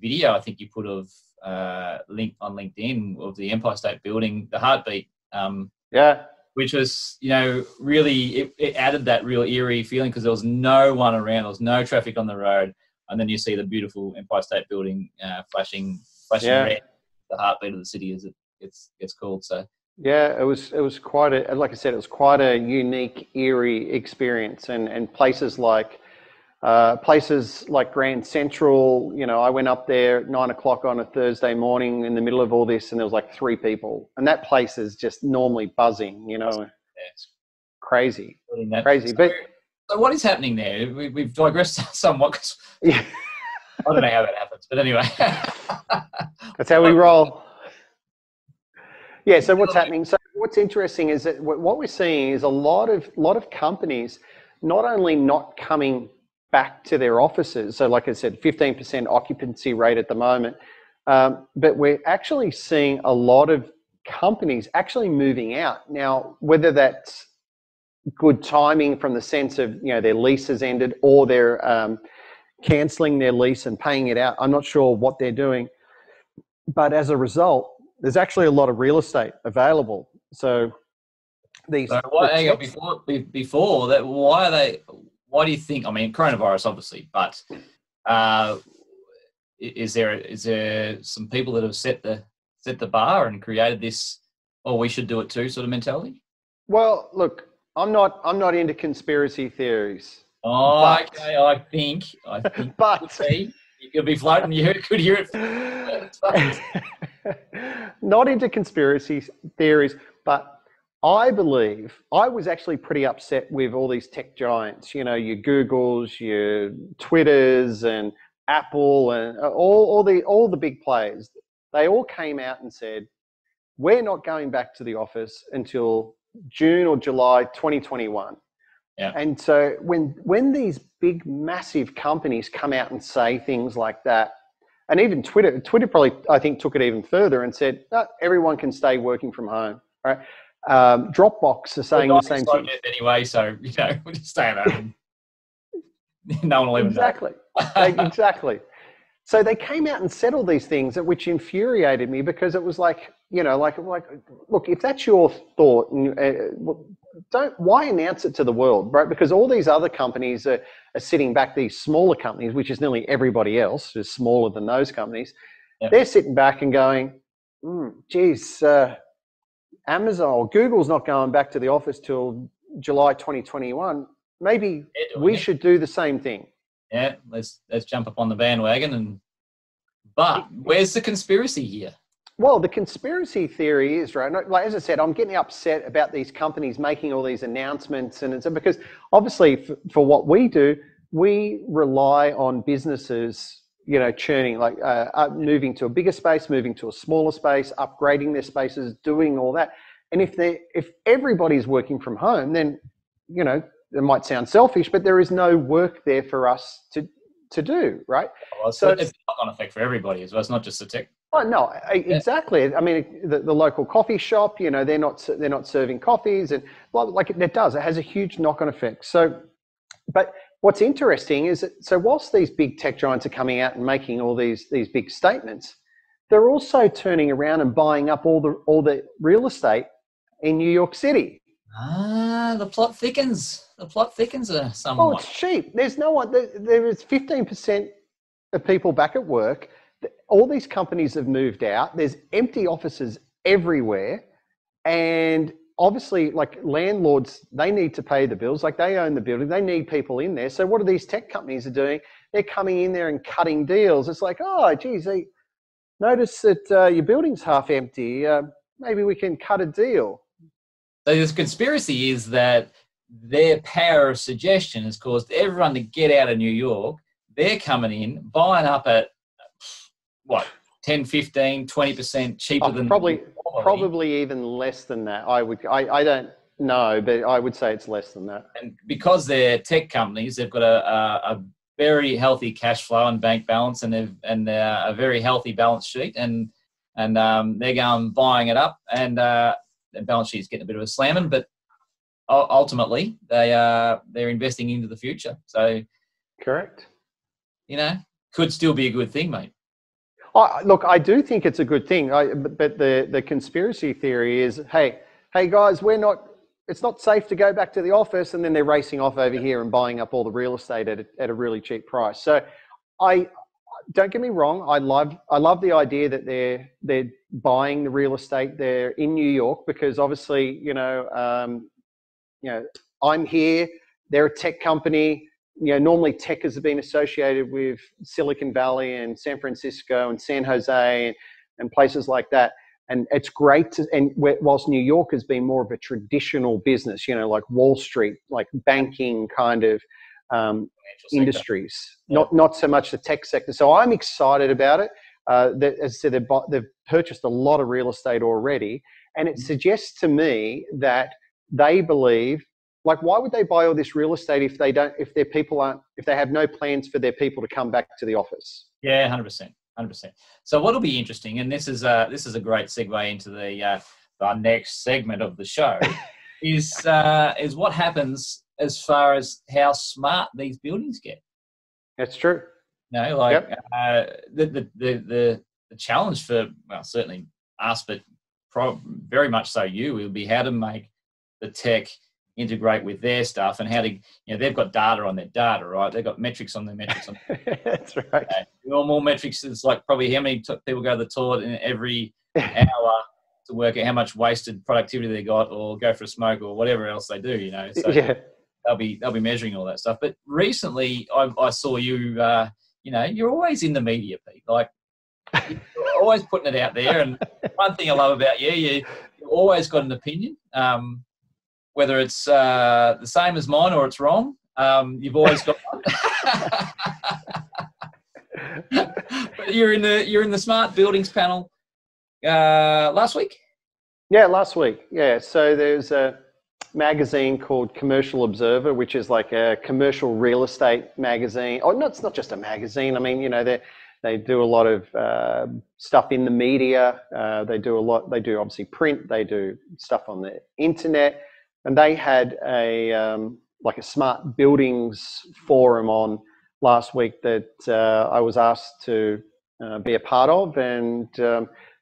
video I think you put of link on LinkedIn of the Empire State Building, the heartbeat. Which was, really, it added that real eerie feeling because there was no one around, there was no traffic on the road, and then you see the beautiful Empire State Building flashing red, the heartbeat of the city as it's called. So yeah, it was quite a, like I said, it was quite a unique, eerie experience, and places like Grand Central, I went up there at 9 o'clock on a Thursday morning in the middle of all this, and there was like 3 people, and that place is just normally buzzing, It's crazy. But so what is happening there? We've digressed somewhat because yeah. I don't know how that happens, but anyway. That's how we roll. Yeah, so what's happening? So what's interesting is that what we're seeing is a lot of companies not only not coming back to their offices. So like I said, 15% occupancy rate at the moment. But we're actually seeing a lot of companies actually moving out. Now, whether that's good timing from the sense of, their lease has ended, or they're cancelling their lease and paying it out, I'm not sure what they're doing. But as a result, there's actually a lot of real estate available. So before that, why do you think? I mean, coronavirus, obviously, but is there some people that have set the bar and created this? Oh, we should do it too, sort of mentality. Well, look, I'm not into conspiracy theories. Oh, okay. I think. But you could be floating. You could hear it. Not into conspiracy theories, but I believe I was actually pretty upset with all these tech giants, your Googles, your Twitters, and Apple, and all the big players. They all came out and said, we're not going back to the office until June or July 2021. Yeah. And so when these big, massive companies come out and say things like that, and even Twitter probably, I think, took it even further and said, no, everyone can stay working from home, right? Dropbox are saying the same thing. Anyway, so, we'll just stay at home. No one will even know. Exactly. So they came out and said all these things, which infuriated me, because it was like, look, if that's your thought, why announce it to the world, right? Because all these other companies are sitting back, these smaller companies, which is nearly everybody else is smaller than those companies. Yep. They're sitting back and going, Geez, Amazon or Google's not going back to the office till July 2021. Maybe we should do the same thing. Yeah, let's jump up on the bandwagon. But where's the conspiracy here? Well, the conspiracy theory is, right, like as I said, I'm getting upset about these companies making all these announcements, and it's because obviously for what we do, we rely on businesses, churning, like moving to a bigger space, moving to a smaller space, upgrading their spaces, doing all that. And if everybody's working from home, then, it might sound selfish, but there is no work there for us to do, right? Well, so it's a knock-on effect for everybody as well. It's not just the tech. Oh no, exactly. I mean, the local coffee shop, they're not serving coffees, and like it does. It has a huge knock-on effect. So, but what's interesting is that, so whilst these big tech giants are coming out and making all these big statements, they're also turning around and buying up all the real estate in New York City. The plot thickens. The plot thickens somewhat. Oh, it's cheap. There's no one. There is 15% of people back at work. All these companies have moved out. There's empty offices everywhere. And obviously, like landlords, they need to pay the bills. Like they own the building. They need people in there. So what are these tech companies are doing? They're coming in there and cutting deals. It's like, oh, geez, notice that your building's half empty. Maybe we can cut a deal. So this conspiracy is that their power of suggestion has caused everyone to get out of New York. They're coming in, buying up at, 10, 15, 20% cheaper than probably even less than that. I don't know, but I would say it's less than that. And because they're tech companies, they've got a very healthy cash flow and bank balance, and a very healthy balance sheet, and they're going buying it up, and their balance sheet's getting a bit of a slamming, but ultimately they're investing into the future. So, correct. Could still be a good thing, mate. Look, I do think it's a good thing. But the conspiracy theory is, hey guys, it's not safe to go back to the office, and then they're racing off over here and buying up all the real estate at a really cheap price. So don't get me wrong, I love the idea that they're buying the real estate there in New York, because obviously, I'm here, they're a tech company. Normally tech has been associated with Silicon Valley and San Francisco and San Jose and places like that. And it's great whilst New York has been more of a traditional business, like Wall Street, like banking kind of industries, not so much the tech sector. So I'm excited about it. As I said, they've purchased a lot of real estate already, and it suggests to me that they believe, like, why would they buy all this real estate if they have no plans for their people to come back to the office? Yeah, 100%. So what'll be interesting, and this is a great segue into the next segment of the show, is what happens as far as how smart these buildings get. That's true. The challenge for, well, certainly us, but very much so you, will be how to make the tech integrate with their stuff, and how to, they've got data on their data, right? They've got metrics on their metrics. That's right. Normal metrics is like probably how many people go to the toilet in every hour to work out how much wasted productivity they got, or go for a smoke, or whatever else they do, So yeah. They'll be measuring all that stuff. But recently I saw you, you're always in the media, Pete. Like, you're always putting it out there. And one thing I love about you've always got an opinion. Whether it's the same as mine or it's wrong, you've always got one. But you're in the smart buildings panel last week. Yeah, last week. Yeah, so there's a magazine called Commercial Observer, which is like a commercial real estate magazine. Oh, no, it's not just a magazine. I mean, they do a lot of stuff in the media. They do obviously print. They do stuff on the internet. And they had a smart buildings forum on last week that I was asked to be a part of, and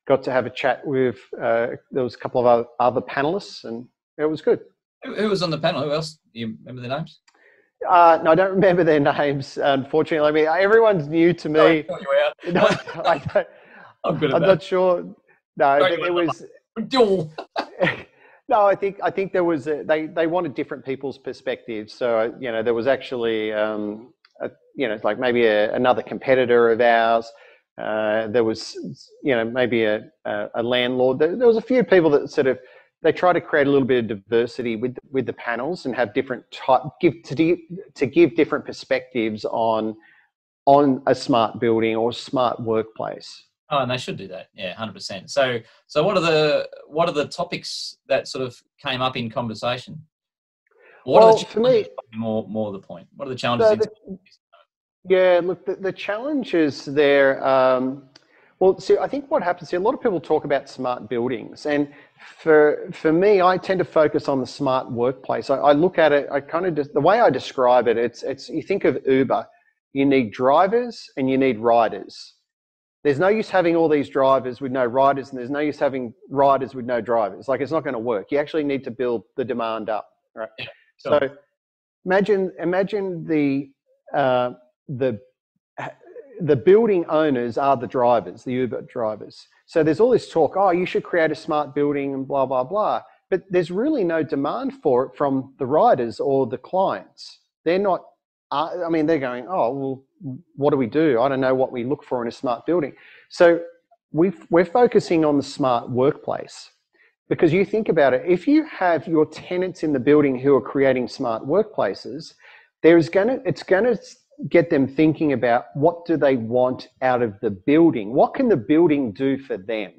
got to have a chat with. There was a couple of other panelists, and it was good. Who was on the panel? Who else? Do you remember their names? No, I don't remember their names, unfortunately. I mean, everyone's new to me. I'm good at that. I'm not sure. No, there was. Dual. No, I think there was they wanted different people's perspectives. So there was actually like maybe another competitor of ours. There was maybe a landlord. There was a few people that sort of they try to create a little bit of diversity with the panels and have different give different perspectives on a smart building or smart workplace. Oh, and they should do that. Yeah, 100%. So what are the topics that sort of came up in conversation? For me, more the point. What are the challenges? Look, the challenges there. See, I think what happens here, a lot of people talk about smart buildings, and for me, I tend to focus on the smart workplace. I look at it. The way I describe it, it's you think of Uber. You need drivers and you need riders. There's no use having all these drivers with no riders, and there's no use having riders with no drivers. Like, it's not going to work. You actually need to build the demand up, right? Yeah, sure. So imagine the building owners are the drivers, the Uber drivers. So there's all this talk, oh, you should create a smart building and blah, blah, blah. But there's really no demand for it from the riders or the clients. They're not, they're going, oh, well, what do we do? I don't know what we look for in a smart building. So we're focusing on the smart workplace, because you think about it, if you have your tenants in the building who are creating smart workplaces, it's going to get them thinking about what do they want out of the building? What can the building do for them?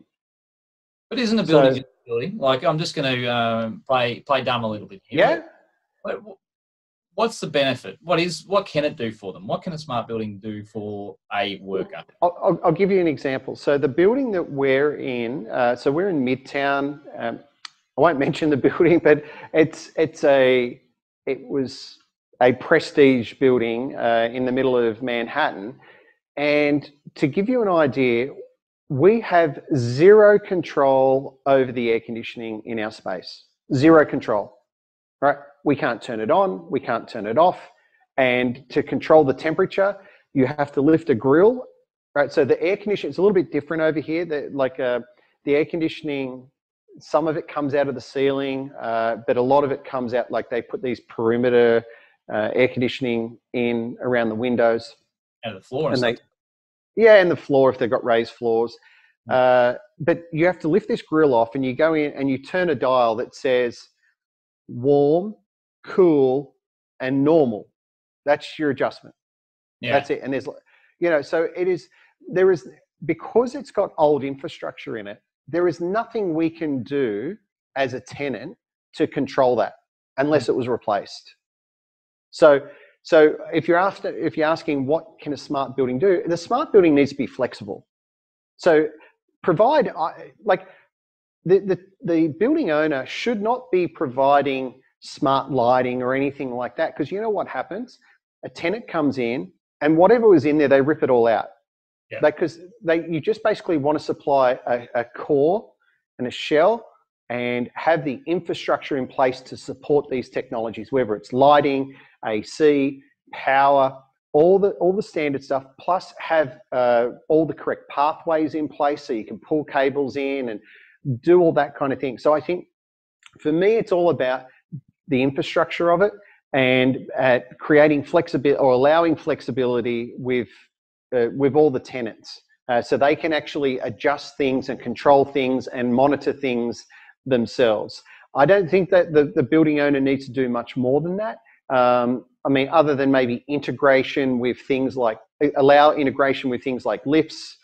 But isn't a building just a building? Like, I'm just going to play dumb a little bit here. Yeah. What's the benefit? What can it do for them? What can a smart building do for a worker? I'll give you an example. So the building that we're in, we're in Midtown. I won't mention the building, but it was a prestige building in the middle of Manhattan. And to give you an idea, we have zero control over the air conditioning in our space. Zero control, right? We can't turn it on, we can't turn it off. And to control the temperature, you have to lift a grill, right? So the air conditioning, it's a little bit different over here. The air conditioning, some of it comes out of the ceiling, but a lot of it comes out, like they put these perimeter air conditioning in around the windows. And the floor. And and the floor if they've got raised floors. But you have to lift this grill off and you go in and you turn a dial that says warm, cool, and normal. That's your adjustment. Yeah. That's it. And there's, so there is, because it's got old infrastructure in it, there is nothing we can do as a tenant to control that unless it was replaced. So if you're asking what can a smart building do, the smart building needs to be flexible. So the building owner should not be providing smart lighting or anything like that, because you know what happens? A tenant comes in and whatever was in there, they rip it all out. Yeah. Because you just basically want to supply a core and a shell and have the infrastructure in place to support these technologies, whether it's lighting, AC, power, all the standard stuff, plus have all the correct pathways in place so you can pull cables in and do all that kind of thing. So I think for me, it's all about the infrastructure of it and creating flexibility or allowing flexibility with all the tenants, so they can actually adjust things and control things and monitor things themselves. I don't think that the building owner needs to do much more than that. Other than maybe integration with things like lifts,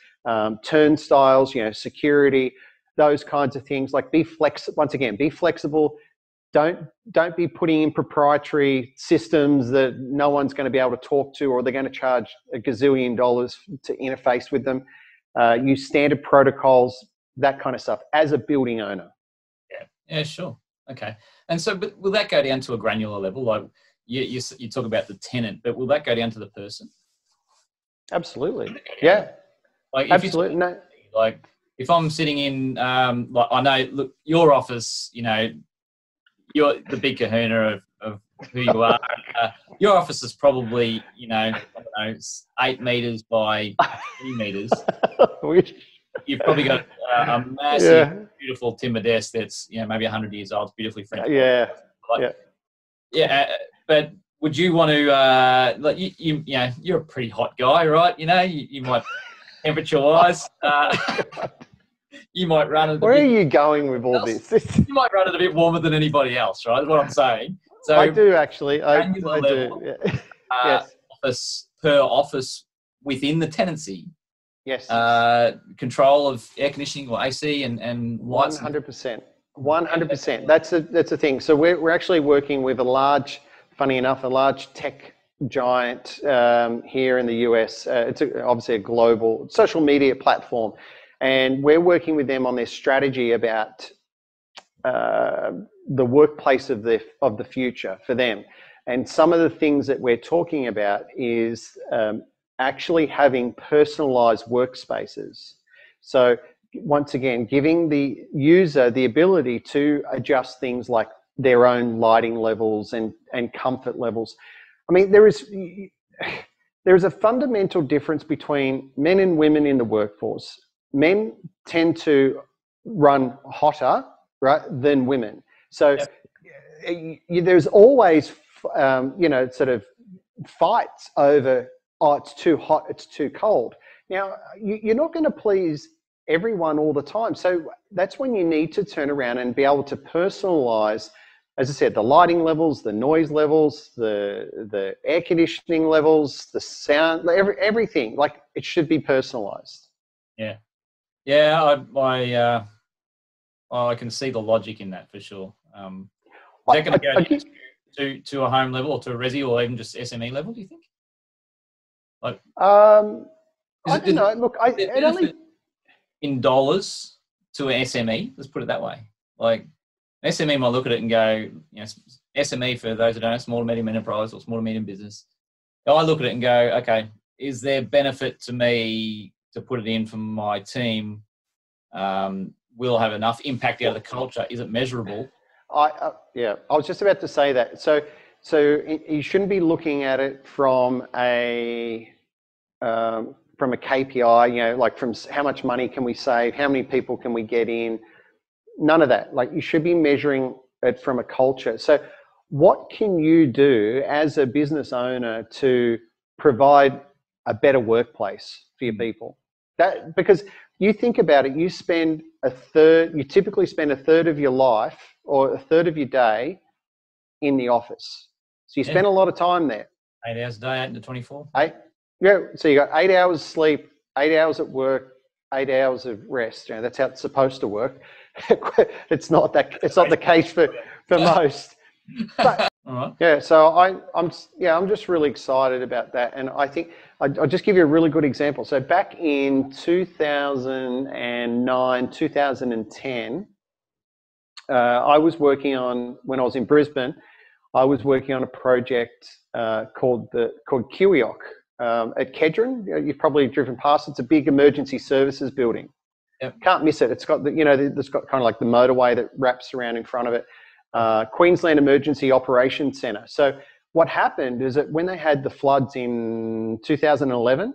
turnstiles, security, those kinds of things. Like be flexible. Don't be putting in proprietary systems that no one's going to be able to talk to, or they're going to charge $1 gazillion to interface with them. Use standard protocols, that kind of stuff as a building owner. Yeah, sure. Okay. And so, but will that go down to a granular level? Like you talk about the tenant, but will that go down to the person? Absolutely. Yeah. Like absolutely. Like if I'm sitting in, like I know, look, your office, you're the big kahuna of who you are. Your office is probably, 8 meters by 3 meters. you've probably got a massive, beautiful timber desk that's maybe 100 years old, beautifully French. But would you want to like you're a pretty hot guy, right? You might temperature wise. You might run it. Where are you going with all this? You might run it a bit warmer than anybody else, right? Is what I'm saying. So I do actually. I do. Yeah. Yes. Office per office within the tenancy. Yes. Control of air conditioning or AC and lights. 100%. 100%. That's a thing. So we're actually working with funny enough, a large tech giant here in the US. It's obviously a global social media platform. And we're working with them on their strategy about the workplace of the future for them. And some of the things that we're talking about is actually having personalized workspaces. So once again, giving the user the ability to adjust things like their own lighting levels and comfort levels. I mean, there is a fundamental difference between men and women in the workforce. Men tend to run hotter, right, than women. So there's always, sort of fights over, oh, it's too hot, it's too cold. Now, you're not going to please everyone all the time. So that's when you need to turn around and be able to personalize, as I said, the lighting levels, the noise levels, the air conditioning levels, the sound, everything. Like, it should be personalized. Yeah, I can see the logic in that for sure. Is that going to go to a home level or to a resi or even just SME level, do you think? Like, I don't know. Look, it only in dollars to an SME. Let's put it that way. Like, an SME might look at it and go, SME, for those who don't know, small to medium enterprise or small to medium business. I look at it and go, okay, is there benefit to me to put it in for my team? Will have enough impact out of the culture? Is it measurable? I was just about to say that. So you shouldn't be looking at it from a KPI, like from how much money can we save, how many people can we get in, none of that. Like, you should be measuring it from a culture. So what can you do as a business owner to provide a better workplace for your people? Because you think about it, you typically spend a third of your life or a third of your day in the office. So you spend a lot of time there. 8 hours a day, 8 to 24. So you got 8 hours sleep, 8 hours at work, 8 hours of rest. That's how it's supposed to work. It's not the case for most. But, all right. So I'm just really excited about that. And I think I'll just give you a really good example. So back in 2009, 2010, I was working on, when I was in Brisbane, I was working on a project called Kiwiok at Kedron. You've probably driven past. It's a big emergency services building. Yep. Can't miss it. It's got it's got kind of like the motorway that wraps around in front of it. Queensland Emergency Operations Centre. So what happened is that when they had the floods in 2011,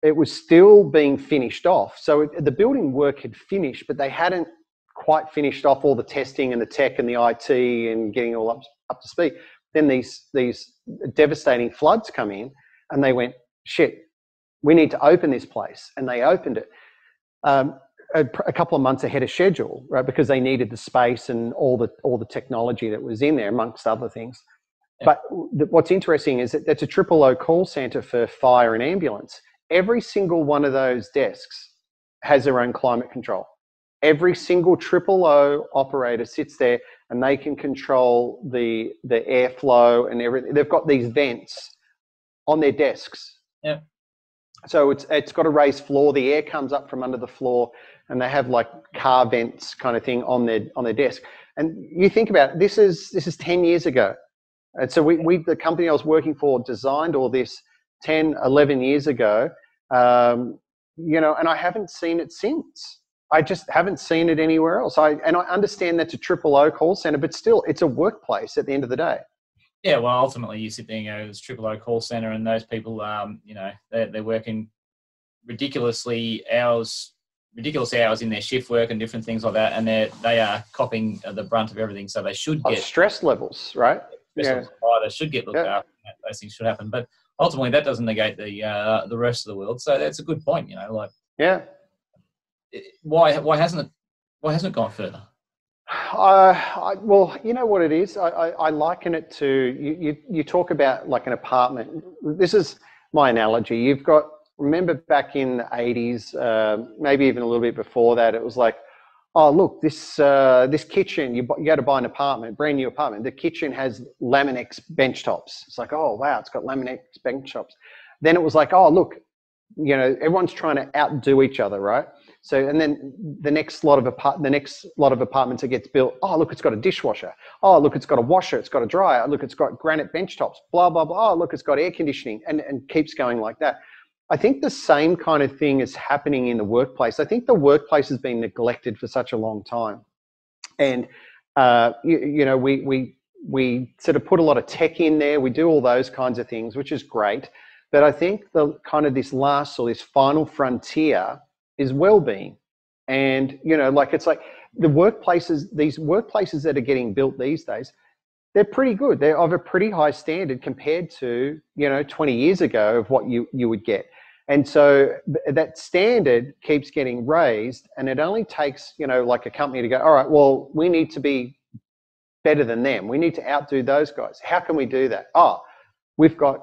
it was still being finished off. So the building work had finished, but they hadn't quite finished off all the testing and the tech and the IT and getting all up to speed. Then these devastating floods come in, and they went, shit, we need to open this place. And they opened it a couple of months ahead of schedule, right? Because they needed the space and all the technology that was in there, amongst other things. Yeah. But what's interesting is that that's a 000 call center for fire and ambulance. Every single one of those desks has their own climate control. Every single 000 operator sits there, and they can control the airflow and everything. They've got these vents on their desks. Yeah. So it's got a raised floor. The air comes up from under the floor, and they have like car vents kind of thing on their desk. And you think about it, this is 10 years ago. And so the company I was working for designed all this 10, 11 years ago, and I haven't seen it since. I just haven't seen it anywhere else. I understand that's a 000 call center, but still, it's a workplace at the end of the day. Yeah, well, ultimately, you sit there and go, it's 000 call center, and those people, they're working ridiculous hours in their shift work and different things like that, and they are copping the brunt of everything. So they should get stress levels, right? Levels higher, they should get looked after. Those things should happen, but ultimately that doesn't negate the rest of the world. So that's a good point. Why hasn't it gone further? Well, you know what it is. I liken it to you talk about like an apartment. This is my analogy. You've got, remember back in the 80s, maybe even a little bit before that, it was like, oh look, this kitchen, you go to buy an apartment, brand new apartment. The kitchen has Laminex bench tops. It's like, oh wow, it's got Laminex bench tops. Then it was like, oh look, everyone's trying to outdo each other, right? So, and then the next lot of apartments that gets built, oh look, it's got a dishwasher. Oh look, it's got a washer. It's got a dryer. Look, it's got granite bench tops. Blah blah blah. Oh look, it's got air conditioning, and keeps going like that. I think the same kind of thing is happening in the workplace. I think the workplace has been neglected for such a long time, and we sort of put a lot of tech in there. We do all those kinds of things, which is great. But I think the kind of this last or this final frontier is well-being, and it's like these workplaces that are getting built these days, they're pretty good. They're of a pretty high standard compared to 20 years ago of what you would get. And so that standard keeps getting raised, and it only takes like a company to go, all right, well, we need to be better than them. We need to outdo those guys. How can we do that? Oh, we've got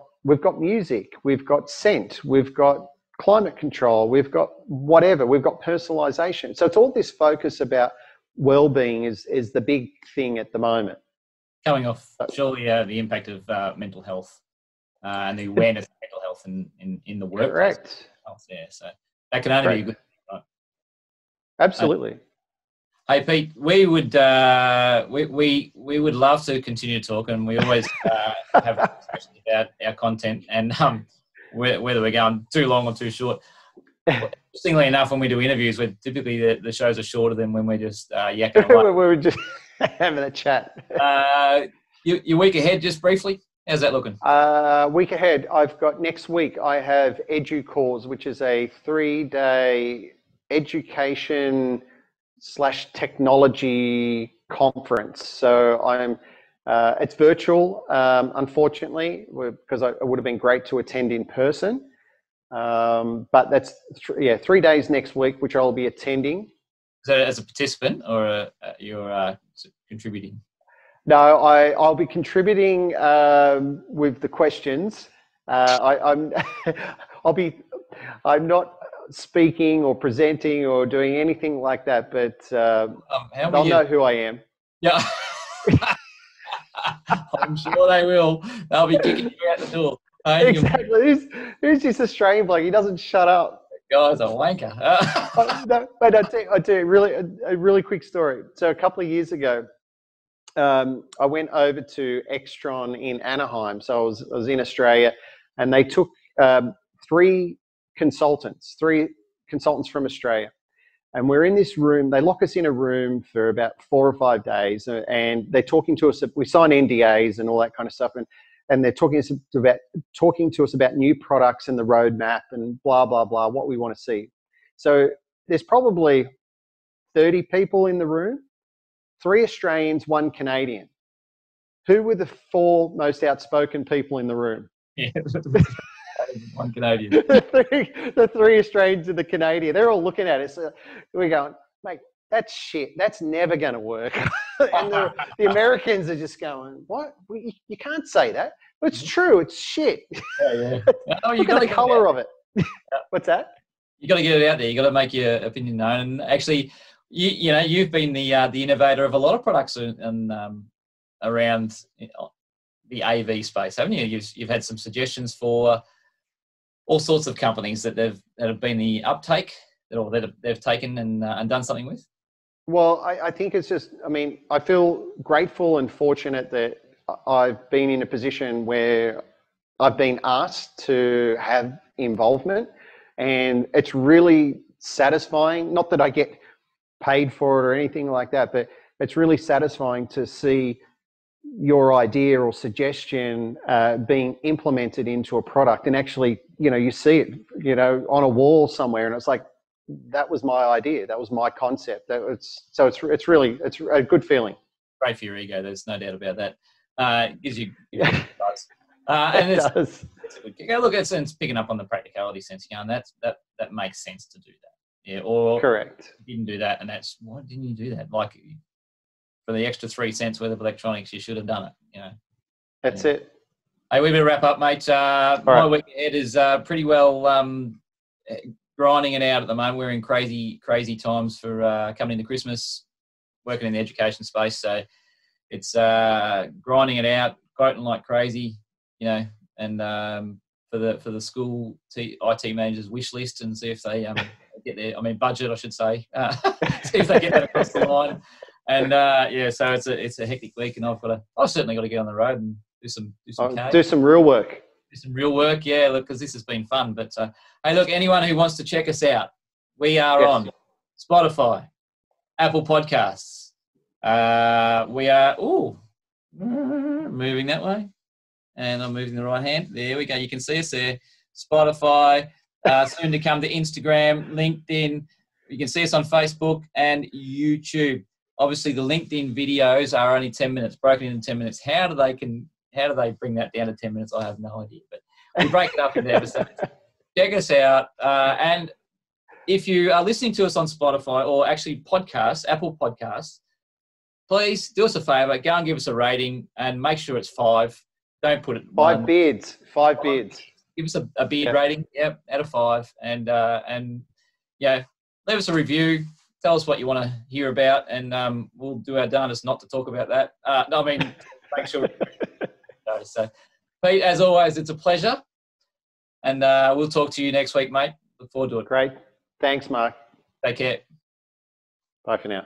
music, we've got scent, we've got climate control, we've got whatever, we've got personalization. So it's all this focus about well-being is the big thing at the moment. Coming off surely the impact of mental health and the awareness of mental health in the workplace. Correct. Yeah, so that can only be a good thing, right? Absolutely. Hey Pete, we would love to continue to talk, and we always have conversations about our content and whether we're going too long or too short. Interestingly enough, when we do interviews, typically the shows are shorter than when we're just yakking away. We're just having a chat. Your week ahead, just briefly, how's that looking? Week ahead, I've got next week, I have EduCause, which is a 3-day education/technology conference. So it's virtual, unfortunately, because it would have been great to attend in person. But that's 3 days next week, which I'll be attending. So as a participant, or you're contributing? No, I'll be contributing with the questions. I'm not speaking or presenting or doing anything like that, but they'll know who I am. Yeah. I'm sure they will. They'll be kicking you out the door. Exactly. Who's this Australian bloke? He doesn't shut up. Guy's a wanker. No, but I'll tell you a really quick story. So a couple of years ago, I went over to Extron in Anaheim. So I was in Australia, and they took three consultants from Australia. And we're in this room. They lock us in a room for about 4 or 5 days, and they're talking to us. We sign NDAs and all that kind of stuff, and they're talking to us about new products and the roadmap and blah blah blah, what we want to see. So there's probably 30 people in the room, 3 Australians, 1 Canadian. Who were the 4 most outspoken people in the room? Yeah. 1 Canadian. the 3 Australians and the Canadian. They're all looking at us. We're going, mate, that's shit. That's never going to work. And the Americans are just going, what? You can't say that. But it's true. It's shit. Yeah. Look at the colour of it. What's that? You got to get it out there. You got to make your opinion known. And actually, you've been the innovator of a lot of products around the AV space, haven't you? You've had some suggestions for all sorts of companies that have been the uptake that they've taken and done something with. Well, I think it's just, I feel grateful and fortunate that I've been in a position where I've been asked to have involvement, and it's really satisfying. Not that I get paid for it or anything like that, but it's really satisfying to see your idea or suggestion being implemented into a product, and actually, you see it, on a wall somewhere, and it's like, that was my idea, that was my concept. It's really a good feeling. Great for your ego. There's no doubt about that. Gives you buzz. And It it's does. a good kick. Look, it's picking up on the practicality sense, and that makes sense to do that. Yeah, or Correct. you didn't do that, and that's, why didn't you do that? Like, for the extra 3 cents worth of electronics, you should have done it. That's it. Hey, we better wrap up, mate. My week ahead is pretty well grinding it out at the moment. We're in crazy times for coming into Christmas, working in the education space. So it's grinding it out, quoting like crazy, and for the school IT managers wish list, and see if they get their, budget, I should say, see if they get that across the line. And so it's a hectic week, and I've certainly got to get on the road and do some real work. Do some real work, yeah. Look, because this has been fun. But hey, look, anyone who wants to check us out, we are on Spotify, Apple Podcasts. We are moving that way, and I'm moving the right hand. There we go. You can see us there. Spotify. Soon to come to Instagram, LinkedIn. You can see us on Facebook and YouTube. Obviously, the LinkedIn videos are only 10 minutes, broken into 10 minutes. How do they bring that down to 10 minutes? I have no idea. But we break it up into episodes. Check us out. And if you are listening to us on Spotify, or actually podcasts, Apple Podcasts, please do us a favour. Go and give us a rating, and make sure it's 5. Don't put it 5 beards. 5 beards. Give us a beard rating. Yep, out of 5. And leave us a review. Tell us what you want to hear about, and we'll do our darndest not to talk about that. Make sure. So, Pete, as always, it's a pleasure, and we'll talk to you next week, mate. Look forward to it. Great. Thanks, Mark. Take care. Bye for now.